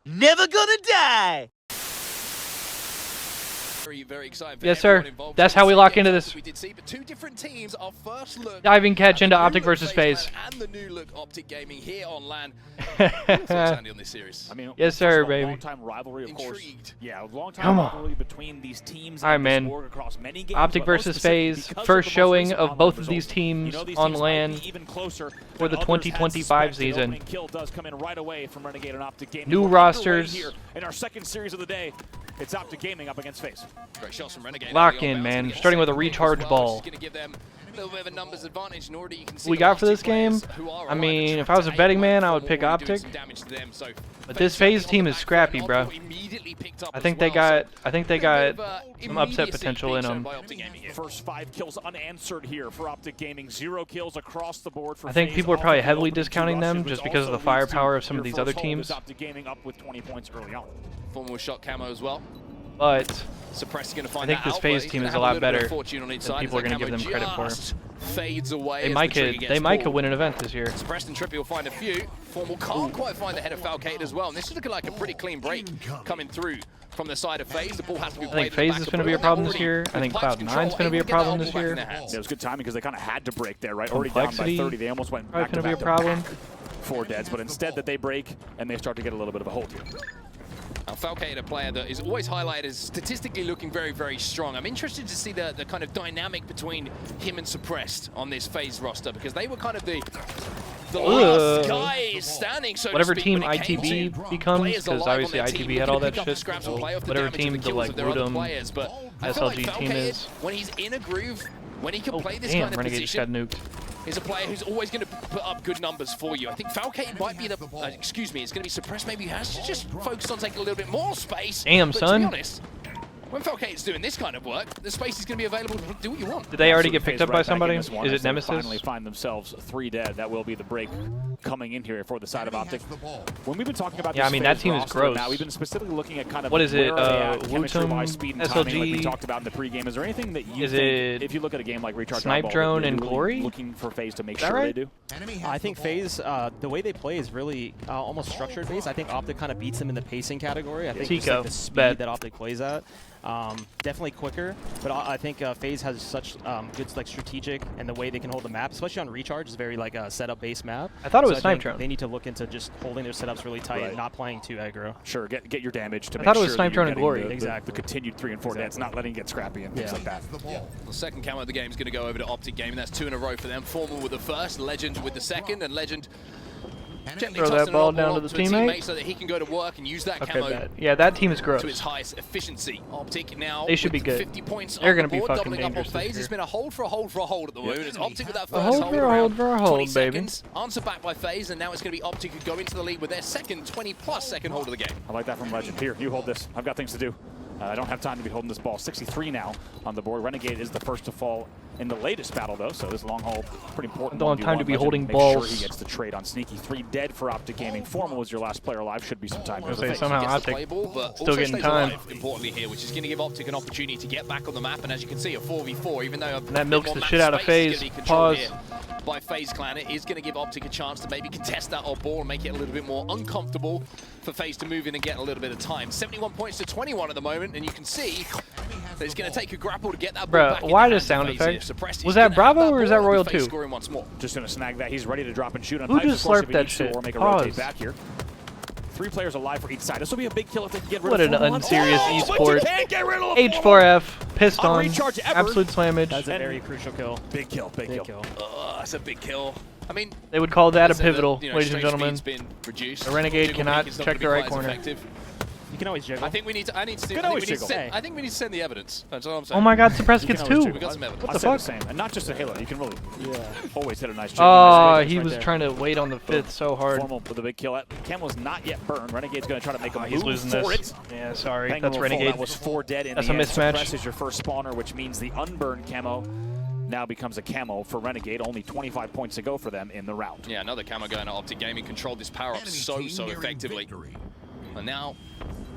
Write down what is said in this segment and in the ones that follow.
Never gonna die. Very exciting. Yes, sir. That's how we lock into this. We did see, but two different teams. Our first look. Diving catch into Optic versus Faze. And the new look Optic Gaming here on LAN. On this series. I mean, yes, sir, baby. Long-time rivalry, of course. Yeah, long-time rivalry between these teams. All right, man. Optic versus Faze. First showing of both of these teams on LAN for the 2025 season. New rosters. In our second series of the day, it's Optic Gaming up against Faze. Great shots from Renegade. Lock in, man. Starting with a recharge ball. What we got for this game? I mean, if I was a betting man, I would pick Optic. But this Faze team is scrappy, bro. I think they got some upset potential in them. First 5 kills unanswered here for Optic Gaming. 0 kills across the board for I think people are probably heavily discounting them just because of the firepower of some of these other teams. Optic Gaming up with 20 points early on. Formal shot camo as well. But I think this Faze team is a lot better than people are going to give them credit for. Fades away. They might could win an event this year. Suppressed and Trippy will find a few. Formal can't quite find the head of Falcade as well. And this is looking like a pretty clean break coming through from the side of Faze. The ball has to be played. I think Faze is going to be a problem this year. I think Cloud9's going to be a problem this year. Yeah, it was good timing because they kind of had to break there, right? Already down by 30. They almost went back to be a problem. 4 deads, but instead that they break and they start to get a little bit of a hold here. Now, Falcade, a player that is always highlighted as statistically looking very, very strong. I'm interested to see the kind of dynamic between him and Suppressed on this Faze roster, because they were kind of the last guys standing, so whatever to speak, team ITB becomes, because obviously ITB had all that shit. So whatever team the like Woodham SLG team is. When he's in a groove, when he can play this damn, kind of Renegade position, just got nuked. Is a player who's always going to put up good numbers for you. I think Falcade might be the, excuse me, it's going to be Suppressed. Maybe he has to just focus on taking a little bit more space. Damn, but son. To be honest, when Falcade's doing this kind of work, the space is going to be available to do what you want. Did they already get picked up by somebody? Is it Nemesis? Finally find themselves 3 dead. That will be the break coming in here for the side of Optic. When we've been talking about I mean, that team is gross. Now, we've been specifically looking at kind of what is it? chemistry-wise, speed and timing, SLG, like we talked about in the pregame. Is there anything that you think, if you look at a game like Recharge Snipe Drone and really Glory, looking for Faze to make sure right? they do? I think Faze, the way they play is really almost structured based. I think Optic kind of beats them in the pacing category. I think just like the speed that Optic plays at. Definitely quicker, but I think Faze has such good like strategic, and the way they can hold the map, especially on Recharge, is very like a setup-based map. I thought it was Snipe Drone. They need to look into just holding their setups really tight and not playing too aggro. Sure, get your damage to I make thought it sure was Snipe Drone and Glory. The continued 3 and 4 deads, not letting it get scrappy and things like that. The second camo of the game is going to go over to Optic Gaming. That's 2 in a row for them. Formal with the first, Legend with the second, and Legend gently throw that ball down to the teammate so that he can go to work and use that camo. Yeah, that team is gross. To its highest efficiency. Optic now they should be good. 50 points They're going to be fucking dangerous this year. It's been a hold for a hold for a hold at the moment. It's Optic with that first hold for a hold, baby. Answer back by Faze, and now it's going to be Optic who go into the lead with their second 20-plus second hold of the game. I like that from Legend. Here, you hold this. I've got things to do. I don't have time to be holding this ball. 63 now on the board. Renegade is the first to fall in the latest battle, though, so this long haul pretty important. Don't have time to be holding Make balls. sure he gets the trade on Sneaky. 3 dead for Optic Gaming. Formal is your last player alive. Should be some time. Somehow Optic still getting time. Importantly here, which is going to give Optic an opportunity to get back on the map, and as you can see, a 4v4, even though that milks the shit out of Faze. Pause. By Faze Clan, it is going to give Optic a chance to maybe contest that off ball and make it a little bit more uncomfortable for Faze to move in and get a little bit of time. 71 points to 21 at the moment, and you can see that it's going to take a grapple to get that ball back. Why the sound effect? Was that Bravo or is that Royal 2? Just going to snag that. He's ready to drop and shoot on Who just slurped that shit? Or make a rotate back here. 3 players alive for each side. This will be a big kill if they can get rid What of an unserious esport. H4F, pissed on, absolute slammage. That's a very crucial kill. Big kill, big kill. That's a big kill. I mean, they would call that a pivotal, ladies and gentlemen. A Renegade cannot check the right corner. You can always jiggle. I think we need to. I think we need to send the evidence. That's all I'm saying. Oh my God, Suppressed gets 2. We got some evidence. What the fuck? And not just a Halo. You can really always hit a nice jiggle. Oh, he was trying to wait on the 5th so hard. Formal with a big kill. Camo's not yet burned. Renegade's going to try to make a move. He's losing this. Yeah, sorry. That's Renegade. That was 4 dead. That's a mismatch. Suppress is your first spawner, which means the unburned camo now becomes a camo for Renegade. Only 25 points to go for them in the round. Yeah, another camo going to Optic Gaming. Controlled this power up so effectively. And now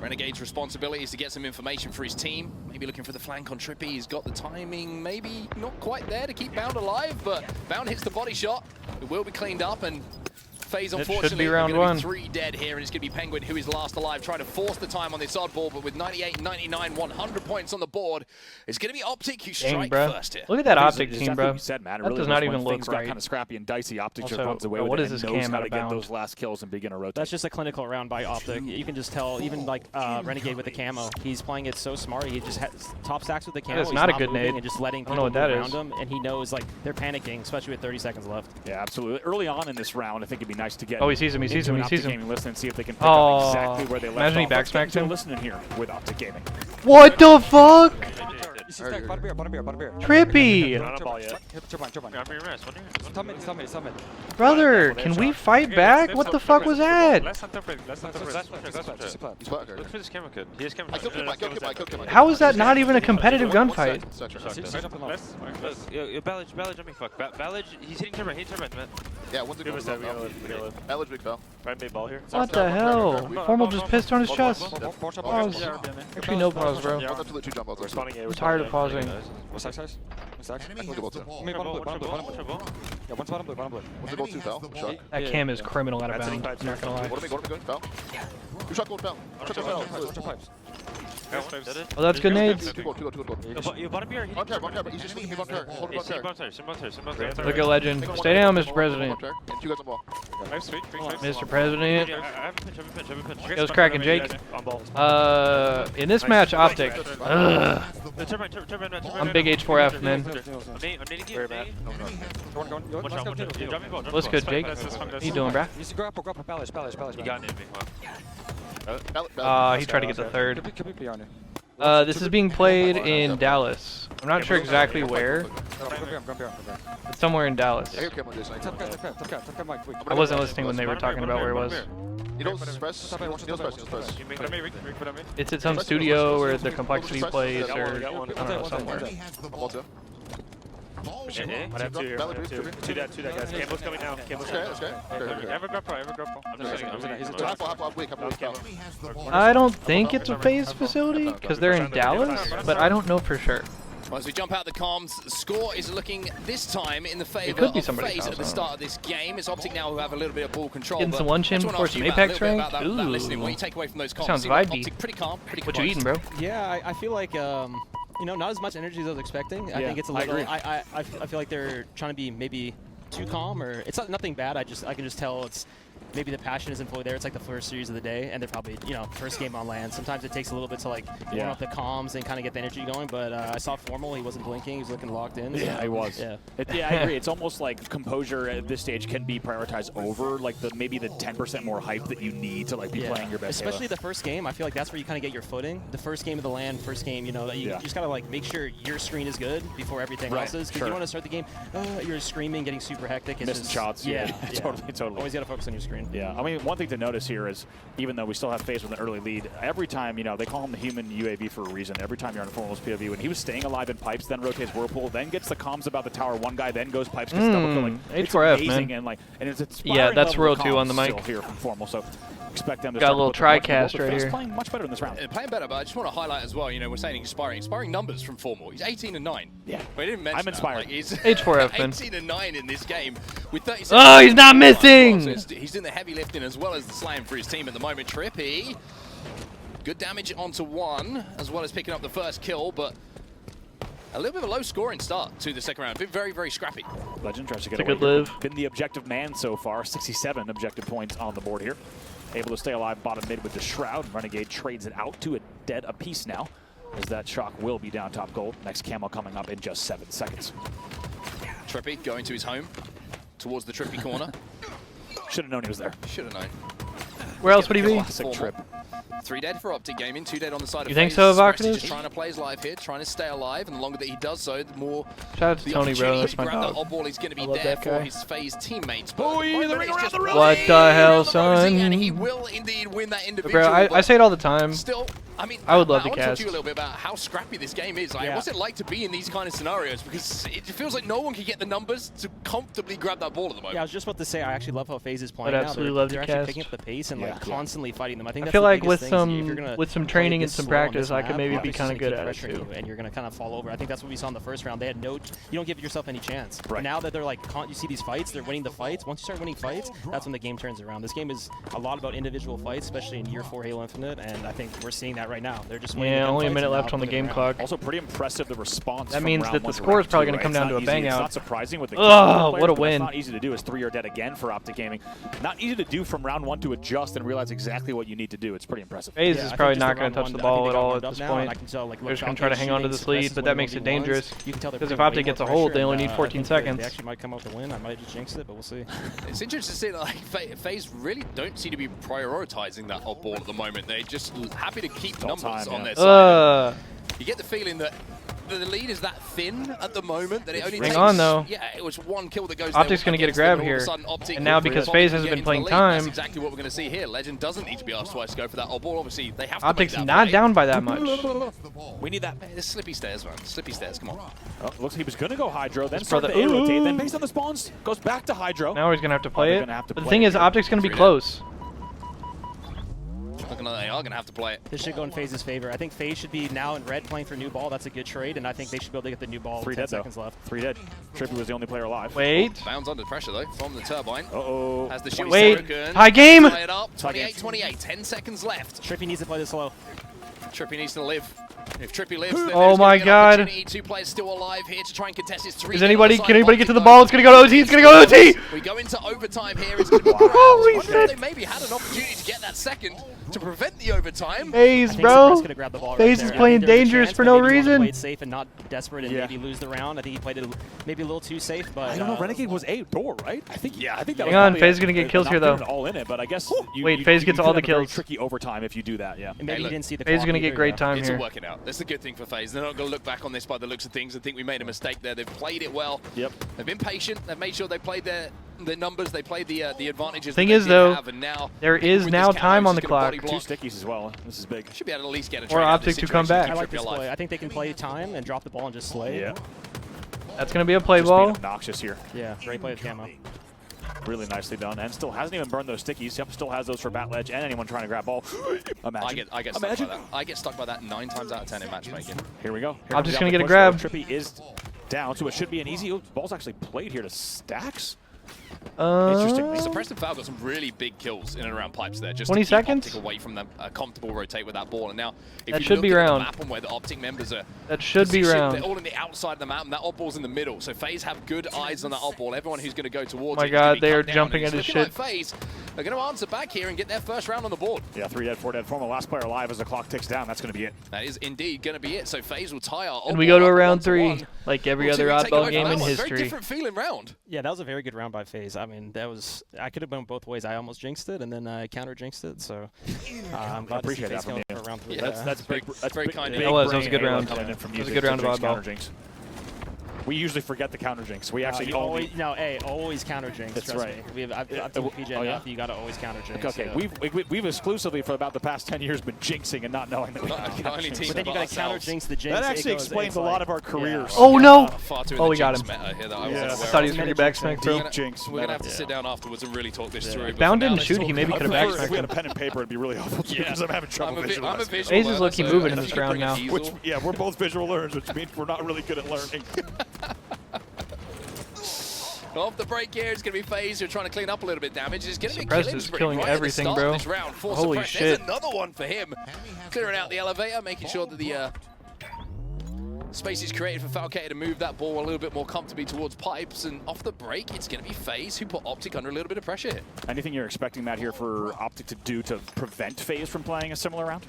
Renegade's responsibility is to get some information for his team. Maybe looking for the flank on Trippy. He's got the timing, maybe not quite there to keep Bound alive, but Bound hits the body shot. It will be cleaned up, and Faze, It unfortunately, should be round gonna one. be 3 dead here, and it's going to be Penguin who is last alive, trying to force the time on this oddball, but with 98, 99, 100 points on the board, it's going to be Optic who strike bro. first here. Look at that Optic It's team, exactly what bro. you said, man. It That really does was not when even look things got right. kind of scrappy and dicey. Optic just Also, runs away what with is it this and knows cam how out to of get bounds? those last kills and begin a rotate. That's just a clinical round by Optic. You can just tell, even like Renegade with the camo, he's playing it so smart. He just top stacks with the camo. That's He's not a good moving nade. and just letting I don't know people what that move is. around him, and he knows like they're panicking, especially with 30 seconds left. Yeah, absolutely. Early on in this round, I think it'd be nice to get. Oh, he sees him. He sees into him. an He Optic sees him. Gaming listen and see if they can pick Oh, up exactly where they left imagine he off. Let's get backsmacks into him. listening here with Optic Gaming. What the fuck? Trippy! Brother, can we fight back? What the fuck was that? How is that not even a competitive gunfight? He's hitting turbine, man. Yeah, one's a good Ballage big foul. What the hell? Formal just pissed on his chest. Pause. Actually, no pause, bro. One's absolutely 2 jump outs. I'm tired of pausing. One's a goal 2. One's a goal 2 foul. Shot. That cam is criminal out of bounds. I'm not gonna lie. What am I going? Foul? 2 shot gold foul. 2 shot gold foul. Oh, that's good nades. 2 gold. On care, but he's just leaving on care. Hold him on care. Look at Legend. Stay down, Mr. President. And 2 guys on ball. Mr. President. It was cracking, Jake. In this match, Optic. Ugh. I'm big H4F, man. What's good, Jake? How you doing, bruh? He tried to get the third. This is being played in Dallas. I'm not sure exactly where. It's somewhere in Dallas. I wasn't listening when they were talking about where it was. It's at some studio where the Complexity plays, or I don't know, somewhere. Might have two that guys. Campbell's coming now. Campbell's coming. Ever grapple. I don't think it's a Faze facility, because they're in Dallas, but I don't know for sure. Well, as we jump out the comms, the score is looking this time in the favor could be of somebody's Faze house, at the I don't start of this game. It's Optic now who have a little bit of ball control. Getting some but one-chin I just wanna before ask some you about a Apex little bit rank? about that Ooh. listening. What do you take away from those comms? Sounds See, like, vibey. Optic pretty calm, pretty What you composed. eating, bro? Yeah, I feel like you know, not as much energy as I was expecting. I think it's a little. I feel like they're trying to be maybe too calm, or it's nothing bad. I can just tell it's maybe the passion isn't fully there. It's like the first series of the day, and they're probably first game on land. Sometimes it takes a little bit to like warm up the comms and kind of get the energy going. But I saw Formal; he wasn't blinking; he was looking locked in. So. Yeah, he was. Yeah, I agree. It's almost like composure at this stage can be prioritized over like maybe the 10% more hype that you need to like be playing your best. Especially the first game. I feel like that's where you kind of get your footing. The first game of the land, first game. You just gotta like make sure your screen is good before everything else is. Because you want to start the game, you're screaming, getting super hectic, missing shots. Yeah, totally. Always gotta focus on your screen. Yeah, I mean, one thing to notice here is, even though we still have Faze with an early lead, every time, they call him the human UAV for a reason. Every time you're on a Formal's POV, when he was staying alive in pipes, then rotates Whirlpool, then gets the comms about the tower, one guy then goes pipes, gets double killing. It's H4F, amazing, man. And it's Yeah, that's level of World 2 on the comms mic. still here from Formal, so expect them to Got a start little to put the mark on the tri-cast board, but right Faze here. playing much better in this round. Playing better, but I just want to highlight as well, we're saying inspiring numbers from Formal. He's 18 and 9. Yeah. We didn't mention I'm inspired. That. Like, he's H4F, man. 18 and 9 in this game with 36. Oh, he's not missing! So he's doing the heavy lifting as well as the slam for his team at the moment. Trippy, good damage onto one, as well as picking up the first kill, but a little bit of a low scoring start to the second round. Been very, very scrappy. Legend tries to get It's a away. good live. Been the objective man so far. 67 objective points on the board here. Able to stay alive bottom mid with the Shroud. Renegade trades it out to a dead apiece now, as that Shock will be down top gold. Next camo coming up in just 7 seconds. Trippy going to his home, towards the Trippy corner. Should have known he was there. Should have known. Where else would he be? Classic Trip. 3 dead for Optic Gaming, 2 dead on the side of You think Faze. so, Express Evocative? is just trying to play his life here, trying to stay alive, and the longer that he does so, the more Shout out to the Tony, bro. opportunity That's to my grab that dog. oddball is going to be I love there that for guy. his Faze teammates. Oh, the ring around the rosy! What the hell, And son? he will indeed win that individual. Bro, I say it all the time. Still, I mean, I would love to I want to talk cast. to you a little bit about how scrappy this game is. Like, what's it like to be in these kind of scenarios? Because it feels like no one can get the numbers to comfortably grab that ball at the moment. Yeah, I was just about to say, I actually love how Faze is playing I'd now. absolutely love to They're actually cast. picking up the pace and like constantly fighting them. I think I that's feel the like biggest with thing. If you're gonna some play training and this some slow on practice, this I could map, maybe be Optic's kind of just gonna good at it pressure too. you, and you're gonna kind of fall over. I think that's what we saw in the first round. They had no, you don't give yourself any chance. Right. Now that they're like, you see these fights, they're winning the fights. Once you start winning fights, that's when the game turns around. This game is a lot about individual fights, especially in year 4 Halo Infinite, and I think we're seeing that right now. They're just winning Yeah, only a gunfights minute and left now on the putting it game around. clock. Also pretty impressive the response. That from means round that the 1 to score round is probably 2, going to come right? down to a It's not bang easy. It's out. not surprising with the Ugh, players, what a but win. That's not easy to do. It's 3 or dead again for Optic Gaming. Not easy to do from round 1 to adjust and realize exactly what you need to do. It's pretty impressive. Faze Yeah, is I probably think just not the going to round touch the one, I think ball they at got all warmed at up this now, point. and I can tell, like, They're just going to try to hang on to this lead, but that makes it dangerous. Because if Optic gets a hold, they only need 14 seconds. They actually might come out to win. I might just jinx it, but we'll see. It's interesting to see that like Faze really don't seem to be prioritizing that odd ball at the moment. They're just happy to keep numbers on their side. You get the feeling that the lead is that thin at the moment that it only takes. Hang on though. Yeah, it was one kill that goes. Optic's going to get a grab here. And now because Faze hasn't been playing time. That's exactly what we're going to see here. Legend doesn't need to be asked twice to go for that odd ball. Obviously, they have to Optic's make that not play. down by that much. We need that. There's slippy stairs, man. Slippy stairs, come on. Oh, looks like he was going to go Hydro, then brother- started to rotate, then based on the spawns, goes back to Hydro. Now he's going to have to play they're it. gonna have to But the play thing it is, here. Optic's going to be close. Looking like they are going to have to play it. This should go in Faze's favor. I think Faze should be now in red playing for new ball. That's a good trade, and I think they should be able to get the new ball 3 with 10 dead, seconds though. left. 3 dead. Trippy was the only player alive. Wait. Bounds under pressure, though, from the turbine. Uh-oh. As the shield Wait. broken. Tie game. Tie it up. 28-28. 10 seconds left. Trippy needs to play this slow. Trippy needs to live. If Trippy lives, then Oh there's my gonna be an God. opportunity. 2 players still alive here to try and contest his 3. Can anybody get to the ball? It's going to go to OT. It's going to go to OT. We go into overtime here. It's going to be Holy I wonder if shit. they maybe had an opportunity to get that second to prevent the overtime. Faze, I think bro. Suppress could have grabbed the ball right Faze there. is I playing think there was a dangerous chance, for but no maybe he wanted to reason. play it safe and not desperate and maybe lose the round. I think he played it maybe a little too safe, but I don't know. Renegade was a door, right? I think. Yeah, I think that Hang was on, probably Faze is gonna get kills here, though. All in it, but I guess. Wait, Faze gets all the could have a very kills. Tricky overtime if you do that. Yeah. and maybe he didn't see the Faze is clock going to get either, great yeah. time It's here. all working out. That's the good thing for FaZe. They're not going to look back on this by the looks of things and think we made a mistake there. They've played it well. Yep. They've been patient. They've made sure they played their numbers. They played the advantages. Thing that they is, did though, have, and now there is with now this time camo, on the just gonna body clock. block. 2 stickies as well. This is big. Should be able to at least get a Or trade out of this Optic to come situation back. I like keep this Trippy alive. play. I think they can play time and drop the ball and just slay. Yeah. That's going to be a play Just being ball. obnoxious here. Yeah, great play with camo. Really nicely done, and still hasn't even burned those stickies. Yep, still has those for bat ledge and anyone trying to grab ball. Imagine. I get stuck by that. I get stuck by that 9 times out of 10 in matchmaking. Here we go. Here I'm comes just the gonna get a push, grab. though. Trippy is down, so it should be an easy. Oh, ball's actually played here to Stacks. Interesting. Suppressive Foul got some really big kills in and around pipes there. Just 20 to keep seconds? Optic away from them, a comfortable rotate with that ball. And now, if That you should look be at round. the map and where the Optic members are, That should be positioned, round. they're all in the outside of the map, and that odd ball's in the middle. So FaZe have good eyes on that odd ball. Everyone who's going to go towards My it is gonna God, be they cut are down, jumping and at it's his looking like FaZe are going to answer back here and get their first round on the board. Yeah, 3 dead, 4 dead. Former last player alive as the clock ticks down. That's going to be it. That is indeed going to be it. So FaZe will tie our And odd we ball go to a up round 1-1. 3, like every We'll see other who take oddball over game that in one. Very history. different feeling round. Yeah, that was a very good round by FaZe. I mean, that was I could have went both ways. I almost jinxed it, and then I counter jinxed it. So I'm glad to see appreciate that FaZe from going you. for round 3. Yeah. That's very- big. That's very big, kind of big you. That was a good brain round. coming in from That was a using good round to of jinx, oddball. counter jinx. We usually forget the counter jinx. We actually only. always counter jinx. That's trust right. me. I've told PJ Oh, yeah? enough. You got to always counter jinx. Okay, yeah. we've exclusively for about the past 10 years been jinxing and not knowing that we Not have the counter only jinx. team But then you got to counter ourselves. jinx the jinx. That actually it goes- explains it's a lot like- of our careers. Oh no! Far too in Oh, the we got jinx him. meta here that I Yeah. wasn't I aware thought he of. was going to back smack, bro. Deep jinx. We're gonna have to sit down afterwards and really talk this through. Bound But for now, didn't let's shoot, talk he maybe about could've FaZe. back If we had a pen and paper, it'd be really helpful too, because I'm having trouble I'm a visualizing. visual FaZe is learner, low-key so moving in if this you could round bring a now. easel- Which, yeah, we're both visual learners, which means we're not really good at learning. Off the break here, it's going to be FaZe who are trying to clean up a little bit of damage. It's going to be Suppress killing is spree killing right everything, at the start bro. of this round for Holy Suppress. shit. There's another one for him. Clearing out the elevator, making sure that the space is created for Falcator to move that ball a little bit more comfortably towards pipes. And off the break, it's going to be FaZe who put Optic under a little bit of pressure here. Anything you're expecting, Matt, here for Optic to do to prevent FaZe from playing a similar round?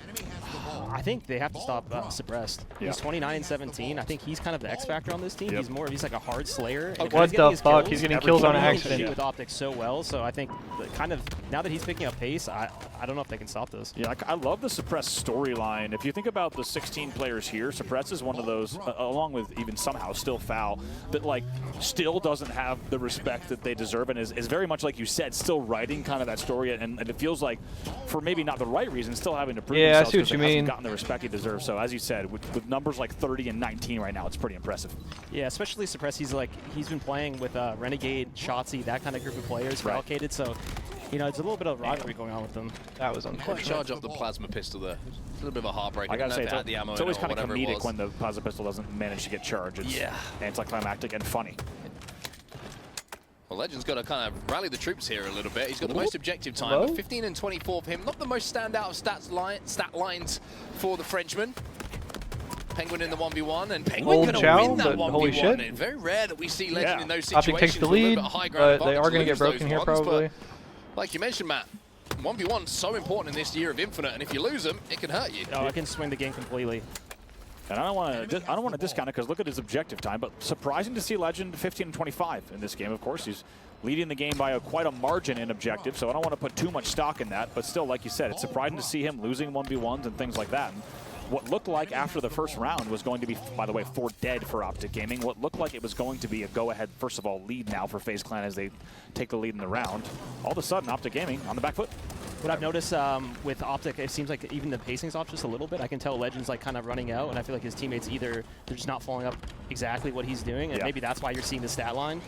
I think they have to stop Suppressed. Yeah. He's 29 and 17. I think he's kind of the X factor on this team. Yep. He's like a hard slayer. And What he's getting the his fuck? kills. He's getting kills on He can accident. shoot with Optic so well. So I think kind of now that he's picking up pace, I don't know if they can stop this. Yeah, I love the Suppress storyline. If you think about the 16 players here, Suppress is one of those, along with even somehow still Foul, that like still doesn't have the respect that they deserve and is very much like you said, still writing kind of that story. And it feels like, for maybe not the right reason, still having to prove Yeah, I themselves see what because you mean? Gotten the respect he deserves. So as you said, with numbers like 30 and 19 right now, it's pretty impressive. Yeah, especially Suppress. He's been playing with Renegade, Shotzi, that kind of group of players for Allocated. So, you know, it's a little bit of rivalry going on with them. That was unfortunate. Charge up the plasma pistol there. It's a little bit of a heartbreak. I gotta say, it's always kind of comedic it when the plasma pistol doesn't manage to get charged. It's anticlimactic and funny. Well, Legend's got to kind of rally the troops here a little bit. He's got the most objective time, but 15 and 24 for him. Not the most standout of stat lines for the Frenchman. Penguin in the 1v1, and Penguin going to win that 1v1. Holy shit. It's very rare that we see Legend in those Optic situations. takes the lead, but they are going to get broken here ones, probably. Like you mentioned, Matt, 1v1 is so important in this year of Infinite, and if you lose them, it can hurt you. Oh, it can swing the game completely. And I don't want to discount it because look at his objective time, but surprising to see Legend 15 and 25 in this game. Of course, he's leading the game by quite a margin in objective, so I don't want to put too much stock in that. But still, like you said, it's surprising to see him losing 1v1s and things like that. And what looked like after the first round was going to be, by the way, 4 dead for Optic Gaming. What looked like it was going to be a go-ahead, first of all, lead now for FaZe Clan as they take the lead in the round. All of a sudden, Optic Gaming on the back foot. What I've noticed with Optic, it seems like even the pacing's off just a little bit. I can tell Legend's like kind of running out, and I feel like his teammates either they're just not following up exactly what he's doing, and maybe that's why you're seeing the stat line.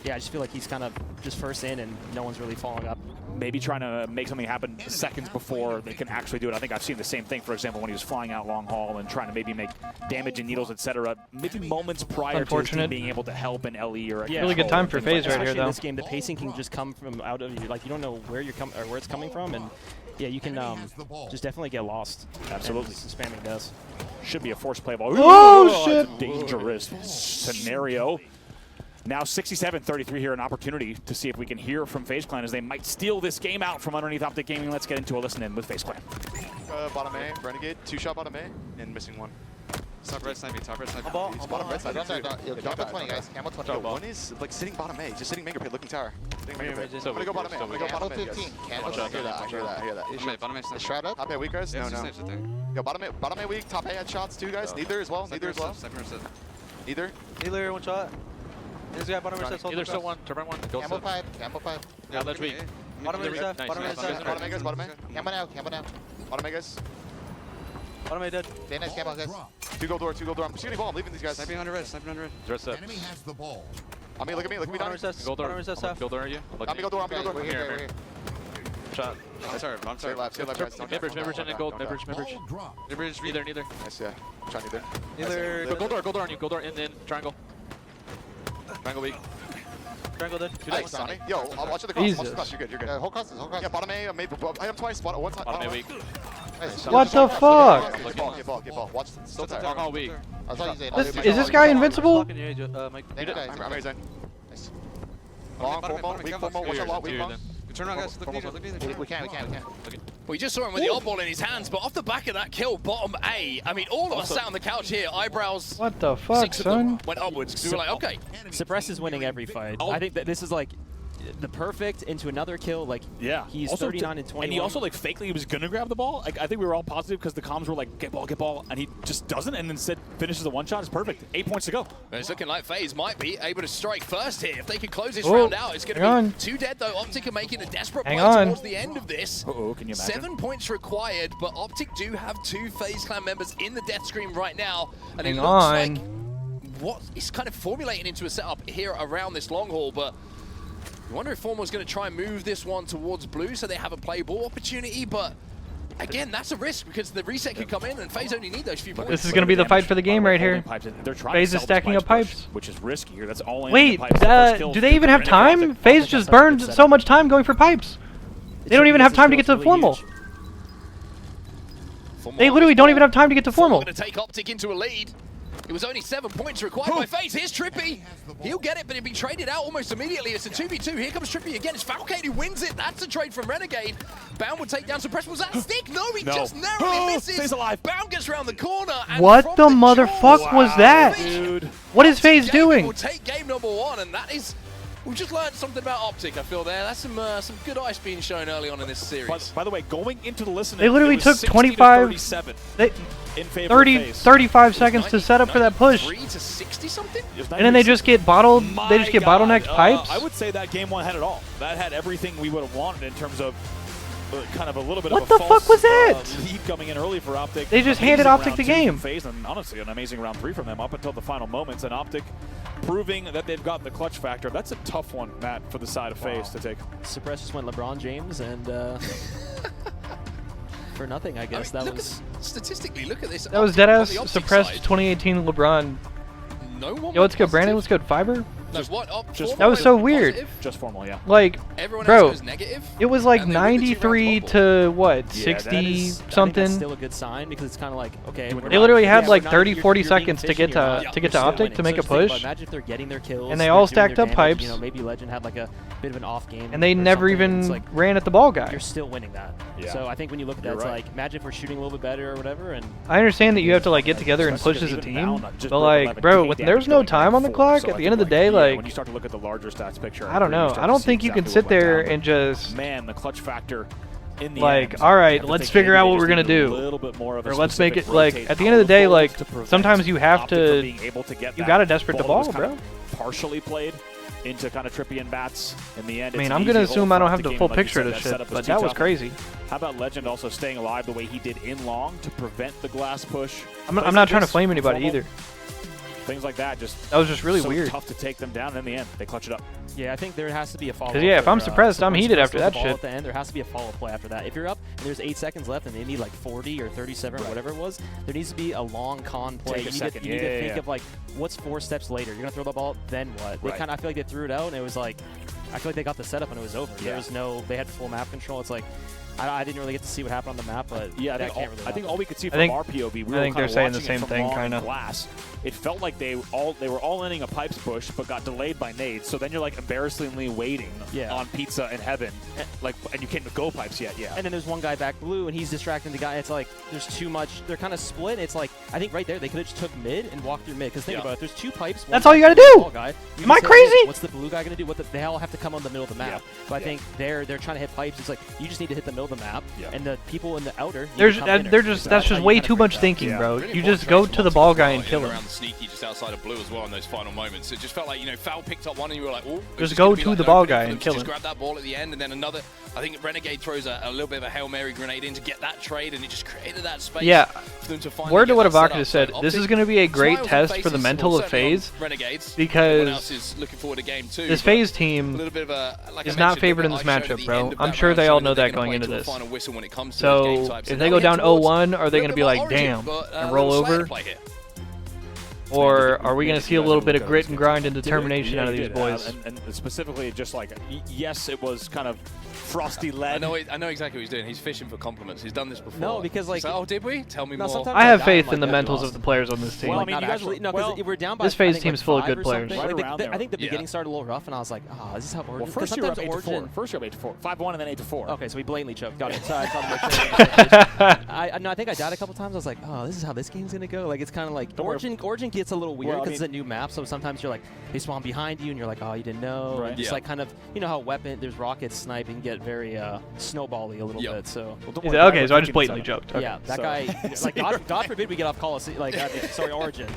Yeah, I just feel like he's kind of just first in, and no one's really following up. Maybe trying to make something happen seconds before they can actually do it. I think I've seen the same thing, for example, when he was flying out long haul and trying to maybe make damage in needles, etc. Maybe moments prior to his team being able to help an LE or a really good time for FaZe right here, though. In this game, the pacing can just come from out of you. Like you don't know where you're coming or where it's coming from, and yeah, you can just definitely get lost. Absolutely, spamming does. Should be a forced play ball. Oh shit! Dangerous scenario. Now 67-33 here, an opportunity to see if we can hear from FaZe Clan as they might steal this game out from underneath Optic Gaming. Let's get into a listen in with FaZe Clan. Bottom A, Renegade, 2-shot bottom A, and missing 1. Top red sniping, top red sniping. He's bottom red side. Camel 20, guys. Camel 20. Yo, one is like sitting bottom A, just sitting Mega Pit, looking tower. I'm gonna go bottom A. I'm gonna go Camel bottom A. 15. Camel 15. I hear that. I hear that. Bottom A sniper. Is Shroud up? Top A weak, guys? No. Yo, bottom A weak. Top A had shots too, guys. Neither as well. Neither. Neither, one shot. This guy bottom right side. Either still one, turbine one. Camel 5. Camel 5. Yeah, let's weak. Bottom right side. Bottom right side. Bottom A, guys. Bottom A. Camel now. Camel now. Bottom A, guys. Bottom A dead. Stay nice, Camel, guys. 2 gold door. I'm shooting ball. I'm leaving these guys. Sniping under red, sniping under red. Dress up. Enemy has the ball. I mean, look at me, Bottom right side. Gold door. Bottom right side. Gold door, are you? I'm gold door. We're here. Shot. Sorry, I'm sorry. Stay left, guys. Mid-bridge and then gold. Mid-bridge. Mid-bridge, neither. Nice, yeah. I'm trying neither. Neither. Gold door on you. Gold door in, then triangle. Triangle weak. Triangle dead. Nice, Sonny. Yo, I'll watch the cross. Watch the cross. You're good. Whole cross. Yeah, bottom A. I am twice. One time. Bottom A weak. What the fuck? Get ball. Watch. Still tight. All weak. I thought you said. Is this guy invincible? I'm ready, Zane. Long, formal, weak formal. Watch out, lot, weak long. Turn around, guys. Look neither. We can't. We just saw him with the odd ball in his hands, but off the back of that kill, bottom A, I mean, all of us sat on the couch here, eyebrows. What the fuck, son? Went upwards because we were like, okay. Suppress is winning every fight. I think that this is like the perfect into another kill. Like, he's also 39 and 21. And he also like fakely he was gonna grab the ball. Like I think we were all positive because the comms were like get ball, and he just doesn't, and instead finishes the one shot. It's perfect. 8 points to go. And it's looking like FaZe might be able to strike first here. If they can close this round out, it's going to be 2 dead though. Optic are making a desperate play towards the end of this. Can you imagine? 7 points required, but Optic do have 2 FaZe Clan members in the death screen right now, and it looks like what is kind of formulating into a setup here around this long haul, but. I wonder if Formal's going to try and move this one towards blue so they have a play ball opportunity, but again, that's a risk because the reset could come in and FaZe only need those few points. This is going to be the fight for the game right here. FaZe is stacking up pipes. Which is risky here. That's all in. Wait, do they even have time? FaZe just burned so much time going for pipes. They don't even have time to get to Formal. They literally don't even have time to get to Formal. Going to take Optic into a lead. It was only 7 points required by FaZe. Here's Trippy. He'll get it, but he'll be traded out almost immediately. It's a 2v2. Here comes Trippy again. It's Falcade who wins it. That's a trade from Renegade. Bound would take down Suppress. Was that stick? No, he just narrowly misses. Stays alive. Bound gets around the corner. And what the motherfuck was that? Dude. What is FaZe doing? We'll take game number 1, and that is... We've just learned something about Optic, I feel there. That's some good ice being shown early on in this series. By the way, going into the listening, they literally took 25, 35 seconds to set up for that push. 3 to 60 something? And then they just get bottled. They just get bottlenecked pipes. I would say that game 1 had it all. That had everything we would have wanted in terms of kind of a little bit What of a the fuck was that? lead coming in early for Optic. They just Amazing handed Optic round the 2 from game. Faze, and honestly, an amazing round 3 from them up until the final moments. And Optic proving that they've got the clutch factor. That's a tough one, Matt, for the side of Faze to take. Suppress just went LeBron James and for nothing, I guess. I mean, that was statistically. Look at this. That was Optic- on deadass the Optic suppressed side, 2018 LeBron. No one. Yo, what's good, went Brandon? positive. What's good, Fiber? No, what? just- That was so weird. Positive? Just formal, yeah. Like, Everyone bro, else goes negative. it was like And they win the 2 rounds 93 bubble. to what, Yeah, that 60 I think that's something. still a good sign because it's kind of like, okay, we're They literally not- had like we're not- 30, you're- 40 you're being seconds to efficient, get you're to not- to you're get to still Optic winning. to make So a just think about push, imagine if they're getting their kills, and they they're all doing stacked their up damage, pipes, You know, maybe Legend had like a bit of an off game, and they or never something, it's even like, ran at the ball guy. you're still winning that. Yeah. So I think when you look at that, You're it's right. like, imagine if we're shooting a little bit better or whatever, and I understand that you have to like get together and Especially push as a because even team, now, just but broke like, 11, bro, 2K when damage there's no going time on the 4, clock, so at I the think, end of the like, day, yeah, like, when you start to look at the larger stats picture, I don't agree, you know. start I to don't see think you can exactly sit what went there down, and but just man, the clutch factor in the like, end, all right, I have to let's think figure maybe out they what just we're gonna need a do, little bit more of a or let's make it specific like rotate at the end of the day, power like forward to prevent sometimes you have Optic from to, being able to get you that gotta desperate the ball ball, that was bro. kind of partially played into kind of Trippy and Bats. In the end, I mean, it's I'm an gonna easy hold assume for I don't have Optic the game, full like you picture of said, this that shit, setup but too that was tough. crazy. How about Legend also staying alive the way he did in long to prevent the glass push? I'm Plays not like trying to this, flame anybody formal, either. Things like that, just That was just really so weird. tough to take them down. In the end, they clutch it up. yeah, I think there has to be a follow. yeah, if I'm suppressed, I'm heated after that shit. At the end, there has to be a follow play after that. If you're up and there's 8 seconds left and they need like 40 or 37 or whatever it was, there needs to be a long con play. Take a You need second. to, you need to Yeah, think yeah. of like, what's 4 steps later? You're gonna throw the ball, then what? They Right. kind of, I feel like they threw it out and it was like, I feel like they got the setup and it was over. Yeah. There was no, they had full map control. It's like, I didn't really get to see what happened on the map, but Yeah, that can't really I think happen. all we could see I from think- our POV, we I were think they're kinda saying the watching it same from thing, long kinda. and glass. It felt like they were all ending a pipes push, but got delayed by nades. So then you're like embarrassingly waiting on pizza in heaven, and you can't even go pipes yet. Yeah. And then there's one guy back blue, and he's distracting the guy. It's like there's too much. They're kind of split. It's like I think right there they could have just took mid and walked through mid. Because think about it, there's 2 pipes. That's all you gotta do. Guy. Am I just hit crazy? mid. What's the blue guy gonna do? They all have to come on the middle of the map. But I think they're trying to hit pipes. It's like you just need to hit the middle of the map, and the people in the outer. Need There's to come in they're or- just so that's how just you way kinda too break much that. thinking, bro. Really You important just go trades to the from ball Optic guy as and well, kill in him. around the sneaky just outside of blue as well in those final moments. It just felt like, you know, Foul picked up one and you were like, oh. Just go to the ball guy and kill just him. grab that ball at the end and then another. I think Renegade throws a little bit of a Hail Mary grenade in to get that trade and it just created that space Yeah. for them to finally Word to get what that set Avaka up. said. So This is Optic going to be a great smiles on test for the faces, mental well, of certainly on Faze Renegades. because Everyone else is looking forward to game 2. this but Faze a team little bit of a, like I is not mentioned, favored in that this I showed at matchup, the bro. end of I'm that sure round they all showing know they're that gonna going play into to a this. final whistle when it comes to those game So types. if And they now go we head down towards 0-1, are they a going to little be bit like, more Origin, damn, but, and a roll little Slayer over? play here. Or are we going to see a little bit of grit and grind and determination Yeah, out of you these did. boys? And specifically, just like, yes, it was kind of frosty lead. I know exactly what he's doing. He's fishing for compliments. He's done this before. No, because like, He's like, oh, did we? Tell me No, more. sometimes I have die faith like in the that, mentals lost. of the players on this team. Well, I Like, mean, not you guys actually, were- no, because well, we're down by. this Faze I think, team's like full of 5 good or players. something. Right Like, around the, there. I think the Yeah. beginning started a little rough, and I was like, oh, this is how Origin. Well, first you were up 8-4. First you were up 8-4. 5-1 and then 8-4. Okay, so we blatantly choked. Got it. So I thought I think I died a couple times. I was like, oh, this is how this game's gonna go. Like it's kind of like Origin gets a little weird Well, I because it's a new map. So sometimes you're like, they spawn behind you, and you're like, oh, you didn't know. Right. And just Yeah. like kind of, you know how there's rockets sniping get very snowbally a little Yep. bit. So Is it- okay, so I just blatantly joked. Okay. yeah, that So- guy. Like God forbid we get off Coliseum. Like sorry, Origin.